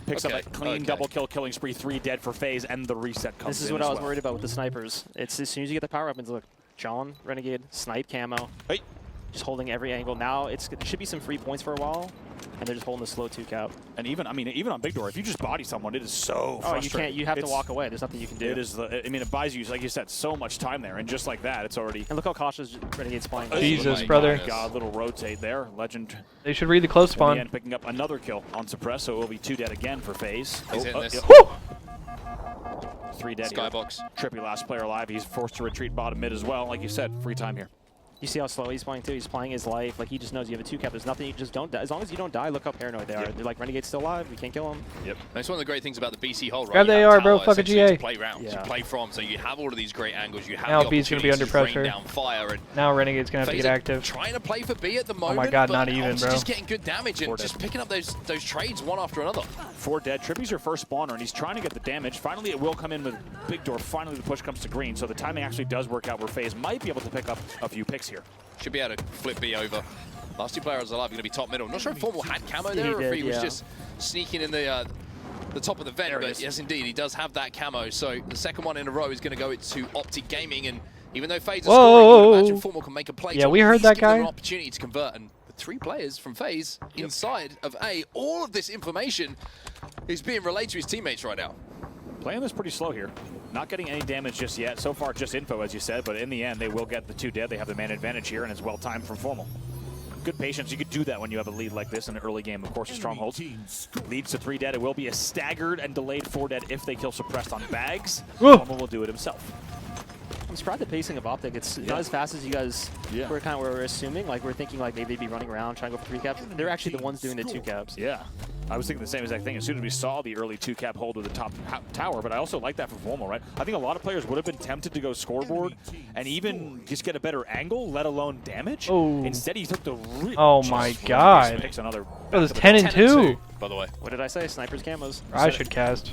Picks up Okay, a clean double kill, killing spree, 3 dead for Faze, and the reset comes This is in what as I was well. worried about with the snipers. It's as soon as you get the power weapons, look, John, Renegade, snipe, Camo. Hey. Just holding every angle. Now it should be some free points for a while, and they're just holding the slow 2-cap. And even on Big Door, if you just body someone, it is so frustrating. You can't. You have to walk away. There's nothing you can do. It is. I mean, it buys you, like you said, so much time there, and just like that, it's already. And look how cautious Renegade's playing. Jesus, my brother. goodness. God, little rotate there. Legend. They should read the close In the spawn. end, picking up another kill on Suppress, so it will be 2 dead again for Faze. He's hitting this. yeah. Woo! 3 dead here. Skybox. Trippy last player alive. He's forced to retreat bottom mid as well. Like you said, free time here. You see how slow he's playing too? He's playing his life. Like he just knows you have a 2-cap. There's nothing. You just don't die. As long as you don't die, look how paranoid they are. Yep. They're like, Renegade's still alive. We can't kill him. Yep. That's one of the great things about the BC hold, right? Grab You the have AR, bro. tower Fuck a essentially GA. to play rounds, Yeah. to play from. So you have all of these great angles. You have Now the B's gonna be opportunity under to rain pressure. down fire. And Now Renegade's gonna have to Faze get are active. trying to play for B at the moment. my God, but not even, obviously bro. Just getting good damage and 4 dead. just picking up those trades one after another. 4 dead. Trippy's your first spawner, and he's trying to get the damage. Finally, it will come in with Big Door. Finally, the push comes to green, so the timing actually does work out where Faze might be able to pick up a few picks here. Should be able to flip B over. Last 2 players alive are going to be top middle. Not sure if Formal had camo there or if he was just sneaking in the top of the vent. There it But is. yes, indeed, he does have that camo. So the second one in a row is going to go to Optic Gaming. And even though Faze is scoring, you would imagine Formal can make a play. Yeah, to we at heard least that give them guy. an opportunity to convert. And the 3 players from Faze inside of A, all of this information is being relayed to his teammates right now. Playing this pretty slow here. Not getting any damage just yet. So far, just info, as you said, but in the end, they will get the 2 dead. They have the man advantage here, and it's well timed from Formal. Good patience. You could do that when you have a lead like this in an early game, of course, with Strongholds. Leads to 3 dead. It will be a staggered and delayed 4 dead if they kill Suppressed on bags. Formal will do it himself. I'm surprised the pacing of Optic. It's not as fast as you guys were assuming. Like we're thinking like maybe they'd be running around trying to go for 3-caps. They're actually the ones doing the 2-caps. Yeah. I was thinking the same exact thing as soon as we saw the early 2-cap hold with the top tower, but I also like that for Formal, right? I think a lot of players would have been tempted to go scoreboard and even just get a better angle, let alone damage. Oh. Instead, he took the Oh my God. Picks another. It was 10 and 2. By the way. What did I say? Snipers, camos. I should cast.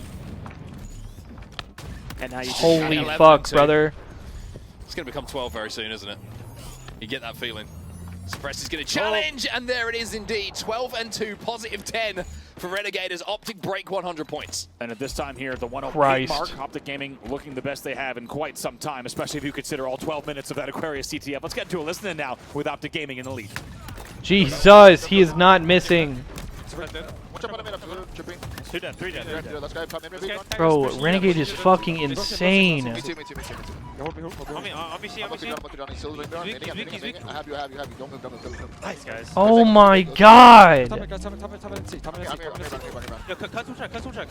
And now you just Holy 11 fuck, and 2. brother. It's going to become 12 very soon, isn't it? You get that feeling. Suppress is going to challenge, and there it is indeed. 12 and 2, positive 10 for Renegade as Optic break 100 points. And at this time here, the 108 Christ. mark, Optic Gaming looking the best they have in quite some time, especially if you consider all 12 minutes of that Aquarius CTF. Let's get into a listen in now with Optic Gaming in the lead. Jesus, he is not missing. Watch out, bottom mid, tripping. 2 dead, 3 dead. Let's go, top mid, mid. Bro, Renegade is fucking insane. Me too. Obviously. I have you. Don't move. Nice, guys. Oh my god. I'm here. Yo, cut some shot.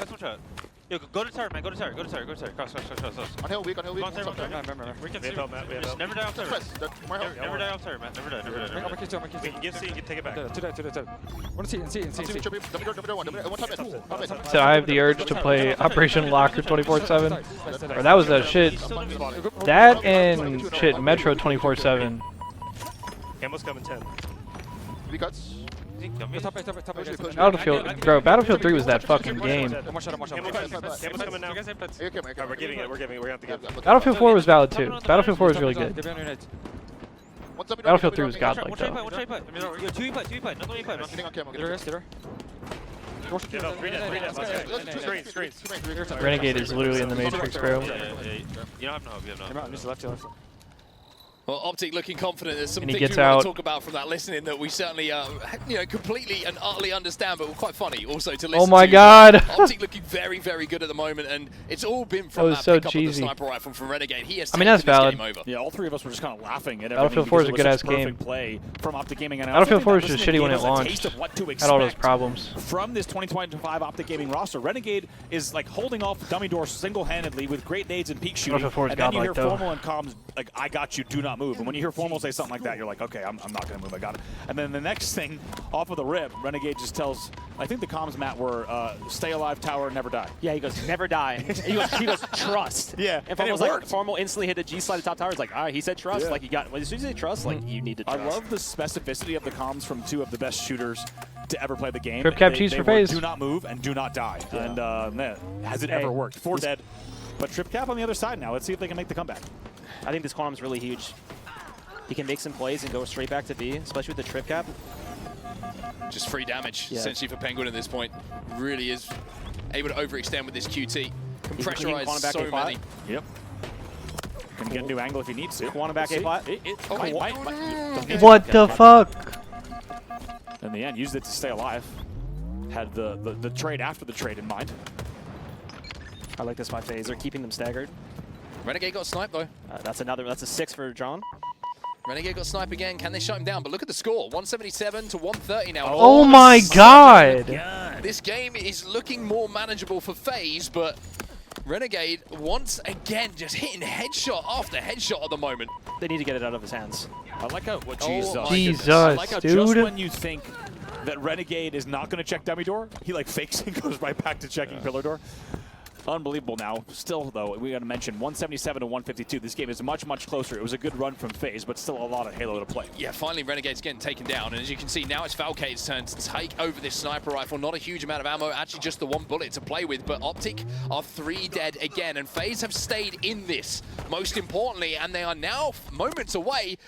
Yo, go to tower, man. Go to tower. Cross. On hill, weak. We can see. Just never die off tower. Never die off tower, man. Never die. We can give C, you can take it back. So I have the urge to play Operation Locker 24/7. Or that was that shit. That and shit Metro 24/7. Camel's coming 10. We cuts. Battlefield, bro. Battlefield 3 was that fucking game. Camel's coming now. We're giving it. We're going to have to give it. Battlefield 4 was valid too. Battlefield 4 was really good. Battlefield 3 was godlike One though. Yo, 2 e-put. Not 1 e-put. Getting on camera. Get up, 3 dead. Screens. Renegade is literally in the Matrix, bro. You don't have no hope. You have no hope. Well, Optic looking confident. There's some And he things gets we want out. to talk about from that listening that we certainly, completely and utterly understand, but quite funny also to listen Oh my to. god. Optic looking very, very good at the moment, and it's all been from was that so pickup cheesy. of the sniper rifle from Renegade. He has I mean, that's taken this valid. game over. Yeah, all three of us were just kind of laughing at Battlefield everything 4 is a because it was good-ass such game. perfect play from Optic Gaming. And I Battlefield also 4 was think just that shitty when it listening gave us a launched. taste of what to Had all those expect problems. from this 2025 Optic Gaming roster. Renegade is like holding off Dummy Door single-handedly with great nades and peak shooting. Battlefield 4 is And then you hear godlike, though. Formal and Comms like, I got you, do not move. And when you hear Formal say something like that, you're like, okay, I'm not going to move, I got it. And then the next thing, off of the rip, Renegade just tells, I think the comms, Matt, were stay alive, tower, never die. Yeah, he goes, never die. he goes, trust. Yeah, And and it Formal's like, worked. Formal instantly hit the G slide at top tower. He's like, all right, he said trust. Yeah. Like, you got, as soon as you say trust, like, you need to trust. I love the specificity of the comms from two of the best shooters to ever play the game. Trip cap They- cheese they for were, Faze. Do not move and do not die. Yeah. And man, has it ever worked? 4 dead. But Trip cap on the other side now. Let's see if they can make the comeback. I think this quantum's really huge. He can make some plays and go straight back to B, especially with the trip cap. Just free damage, Yeah. essentially, for Penguin at this point. Really is able to overextend with this QT. Can He can pressurize quantum back so A plot. many. Yep. Can get a new angle if he needs to. Quantum back A plot. What the fuck? In the end, used it to stay alive. Had the trade after the trade in mind. I like this by Faze. They're keeping them staggered. Renegade got sniped, though. That's a 6 for John. Renegade got sniped again. Can they shut him down? But look at the score. 177 to 130 now. Oh my god. This game is looking more manageable for Faze, but Renegade once again just hitting headshot after headshot at the moment. They need to get it out of his hands. I like how what Oh Jesus. my Jesus, I like how just dude. when you think that Renegade is not going to check dummy door, he like fakes and goes right back to checking pillar door. Unbelievable now. Still, though, we got to mention 177 to 152. This game is much, much closer. It was a good run from Faze, but still a lot of Halo to play. Yeah, finally Renegade's getting taken down, and as you can see, now it's Falcade's turn to take over this sniper rifle. Not a huge amount of ammo, actually just the 1 bullet to play with, but Optic are 3 dead again, and Faze have stayed in this, most importantly, and they are now moments away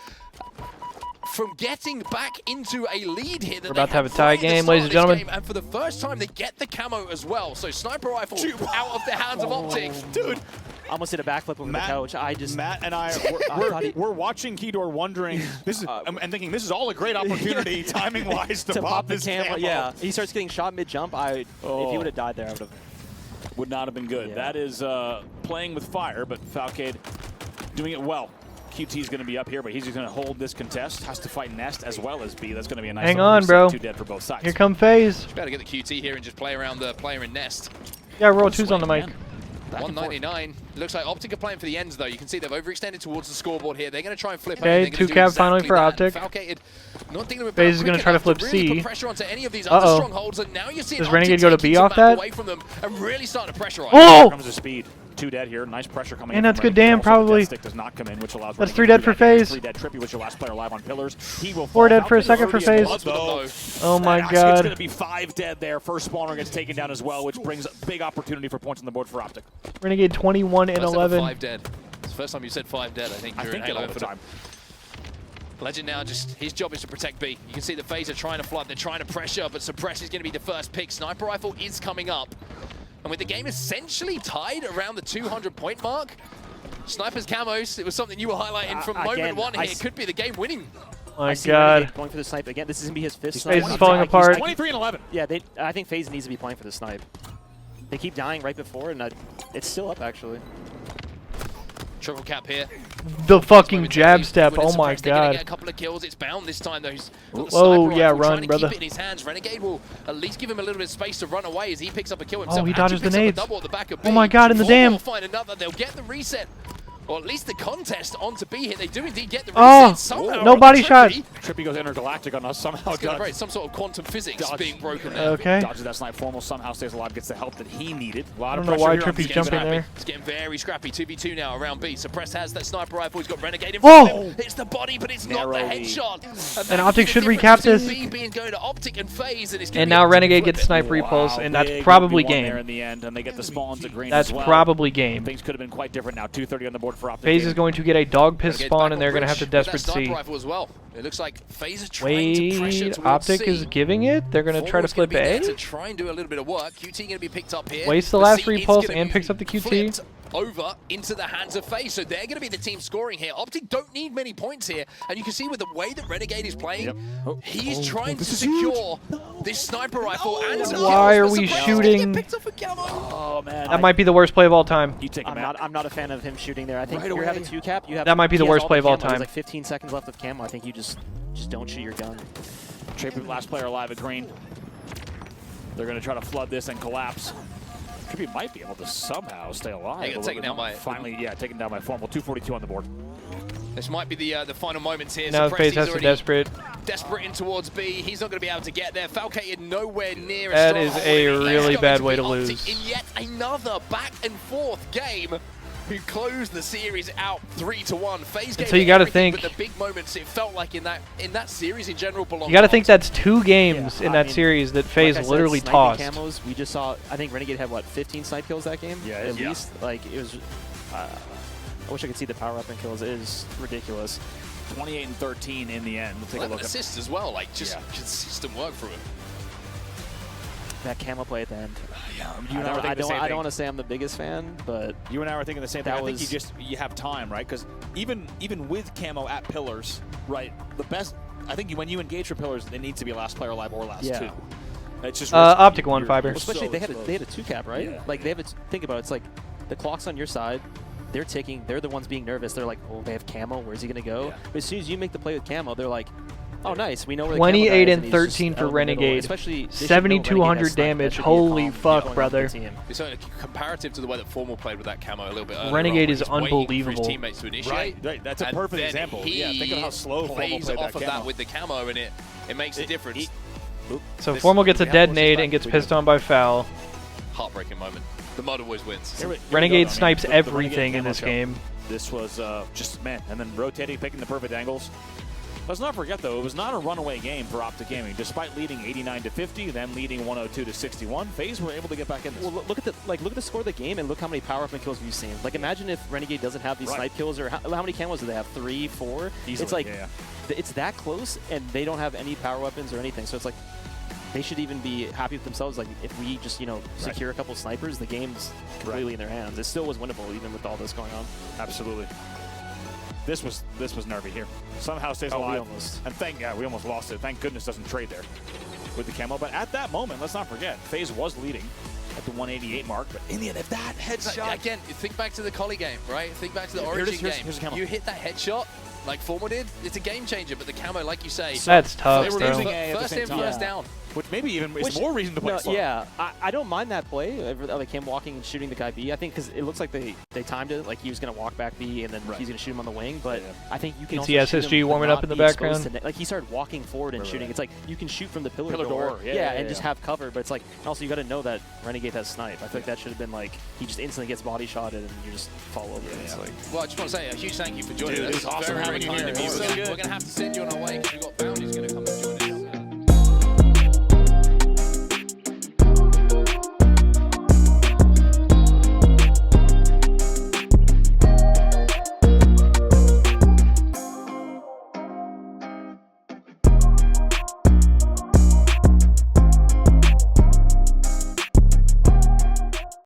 from getting back into a lead here. We're about to have a tie game, ladies and gentlemen. And for the first time, they get the camo as well. So sniper rifle out of the hands of Optic. Dude, Almost hit a backflip over the couch. Matt and I, we're watching Keydor wondering, this is, and thinking this is all a great opportunity, timing-wise, to pop the this camera. camo. Yeah, he starts getting shot mid-jump. If he would have died there, I would have. Would not have been good. Yeah. That is playing with fire, but Falcade doing it well. QT's going to be up here, but he's just going to hold this contest. Has to fight Nest as well as B. That's going to be a nice Hang one. on, bro. 2 dead for both sides. Here come Faze. Just better get the QT here and just play around the player in Nest. Yeah, roll 2's on the mic. 199. Looks like Optic are playing for the ends, though. You can see they've overextended towards the scoreboard here. They're going to try and flip. Okay, 2 cap finally for Optic. Faze is going to try to flip C. Put pressure onto any of these other strongholds, and now you see Does Optic Renegade go to taking B some off map that? away from them and really starting to pressurize. Oh! Here comes the speed. 2 dead here. Nice pressure coming in. And that's from good Renegade. damn, Also, the probably. death stick does not come in, which allows That's Renegade 3 to dead do for that damage. Faze. 3 dead. Trippy was your last player live on pillars. He will 4 fall dead for a out. second for Already Faze. in blood, Oh my It's god. going to be 5 dead there. First spawner gets taken down as well, which brings a big opportunity for points on the board for Optic. Renegade 21 and First ever 11. 5 dead. It's the first time you said 5 dead, I think. I think during all Halo. the time. Legend now, just his job is to protect B. You can see the Faze are trying to flood, they're trying to pressure, but Suppress is going to be the first pick. Sniper Rifle is coming up. And with the game essentially tied around the 200-point mark, Sniper's camos, it was something you were highlighting from moment 1 here. It could be the game winning. My I see God. Renegade going for the snipe again. This is gonna be his fifth Faze snipe. is falling apart. 23 and 11. Yeah, I think FaZe needs to be playing for the snipe. They keep dying right before, and it's still up actually. Triple cap here. The fucking jab step. Oh my They're gonna God. get a couple of kills. It's bound this time though. He's got the Oh, sniper yeah, rifle, run, trying to brother. Keep it in his hands. Renegade will at least give him a little bit of space to run away as he picks up a kill Oh, himself. he Actually dodges the picks up a nades. double at the back of Oh B. my God, in the Four dam. will find another. They'll get the reset. Or at least the contest onto B here. They do indeed get the Oh, reset. Somehow, no body shot. Trippy goes intergalactic on us somehow. Some sort of quantum physics Dodge. being broken there. Okay. Dodges that snipe formal, somehow stays alive, gets the help that he needed. A lot I of don't know pressure why here on Trippy's the jumping scrappy. there. It's getting very scrappy. 2v2 now around B. Suppressed has that sniper rifle. He's got Renegade in Whoa! front of him. It's the body, but it's not the Narrowly. headshot. And Optic should recap this. B being going to Optic and Faze, and it's gonna And be now Optic Renegade flip gets it. snipe repulse, Wow, and that's big probably 1v1 there game. in the end, and they get the spawns to green That's as well. probably game. Things could have been quite different now. 2:30 on the board for Optic. FaZe is going to get a dog piss Renegade's spawn, back and they're on going to have to bridge with that desperate sniper C. rifle as well. It looks like FaZe are trying to pressure Wait, towards Optic C. is giving it? They're going to try to Forward's gonna flip be there A? to try and do a little bit of work. QT going to be picked up here. Wastes the But last C is repulse gonna and be picks up the QT. flipped over into the hands of FaZe. So they're going to be the team scoring here. Optic don't need many points here. And you can see with the way that Renegade is playing, he's trying to secure this sniper rifle and some Why kills, are but we Suppressed shooting? get picked up for camo. Oh man. That might be the worst play of all time. You take him I'm not a fan of him shooting there. I think Right you're away. having 2-cap. You have That might be he the has worst all play the of all camo. There's time. like 15 seconds left of camo. I think you just don't shoot your gun. Trippy, last player alive at green. They're going to try to flood this and collapse. Trippy might be able to somehow stay alive. They got taken down by Finally, yeah, taken down by formal. 2:42 on the board. This might be the final moments here. Now Suppressed, FaZe has he's to already desperate. in towards B. He's not going to be able to get there. Falcated nowhere near. That a is strong a hold. really Let's bad go way into to the lose. Optic in yet another back and forth game. Who closed the series out 3-1. FaZe gave So you it gotta everything, think- but the big moments it felt like in that series in general belonged. You got to to think Optic. that's 2 games in I that mean, series that FaZe like I said, literally sniping tossed. Camos, we just saw. I think Renegade had what 15 snipe kills that game. Yeah, at yeah. least. Like it was. I wish I could see the power up and kills. It is ridiculous. 28 and 13 in the end. We'll take a 11 look at assists as well. Like just consistent work from him. That camo play at the end. you and I were thinking the same I thing. don't want to say I'm the biggest fan, but You and I were thinking the same thing. That I think was- you have time, right? Because even with camo at pillars, right? The best. I think when you engage for pillars, it needs to be last player alive or last Yeah. 2. It's just Optic won Fiber. especially they had a 2-cap, right? Yeah. Like they have think about it, it's like the clock's on your side. They're ticking. They're the ones being nervous. They're like, oh, they have camo. Where's he gonna go? Yeah. But as soon as you make the play with camo, they're like, oh, nice. We know where the 28 camo guy is, and he's just 13 for out in the middle. Renegade. Especially they should know Renegade has 7,200 snipe. That damage. should be a Holy calm fuck, going on brother. with the team. It's only comparative to the way that Formal played with that camo a little bit earlier. Renegade on, is where he's waiting unbelievable. For his teammates to initiate. Right. That's a and perfect then example. He Yeah, think of how slow Formal plays played off that of camo. that with the camo, and it makes a difference. So This- Formal gets a we have dead horses nade back. and gets We pissed do. on by foul. Heartbreaking moment. The mud always wins. Here we Renegade go, though, snipes man. The everything in Renegade this camo game. show. This was just, man, and then rotating, picking the perfect angles. Let's not forget, though, it was not a runaway game for Optic Gaming. Despite leading 89-50, then leading 102-61, FaZe were able to get back in this. Well, look at the score of the game and look how many power up and kills we've seen. Like imagine if Renegade doesn't have these Right. snipe kills, or how many camos do they have? 3, 4? Easily, It's like yeah. it's that close, and they don't have any power weapons or anything. So it's like they should even be happy with themselves. Like if we just secure a couple snipers, the game's completely in their hands. It still was winnable even with all this going on. Absolutely. This was nervy here. Somehow stays alive. We almost lost it. Thank goodness doesn't trade there with the camo. But at that moment, let's not forget, FaZe was leading at the 188 mark. But in the end, if that headshot Again, think back to the Collie game, right? Think back to the Origin here's game. the camo. You hit that headshot like Formal did, it's a game changer. But the camo, like you say, That's tough, they were bro. losing A at the first same in, time. first down. Which maybe even is more reason to play slow. Yeah, I don't mind that play. Like him walking and shooting the guy B. I think because it looks like they timed it. Like he was going to walk back B and then he's going to shoot him on the wing. But I think you can You also see shoot SSG him warming but up in the not be exposed background? to like he started walking forward and shooting. It's like you can shoot from the pillar door. Yeah, and just have cover. But it's like also you got to know that Renegade has snipe. I feel like that should have been like he just instantly gets body shotted and you just fall over. It's like, Well, I just want to say a huge thank you for joining us. Dude, it was awesome very, having very you kind here. of you. So We're good. going to have to send you on our way because we've got bounties going to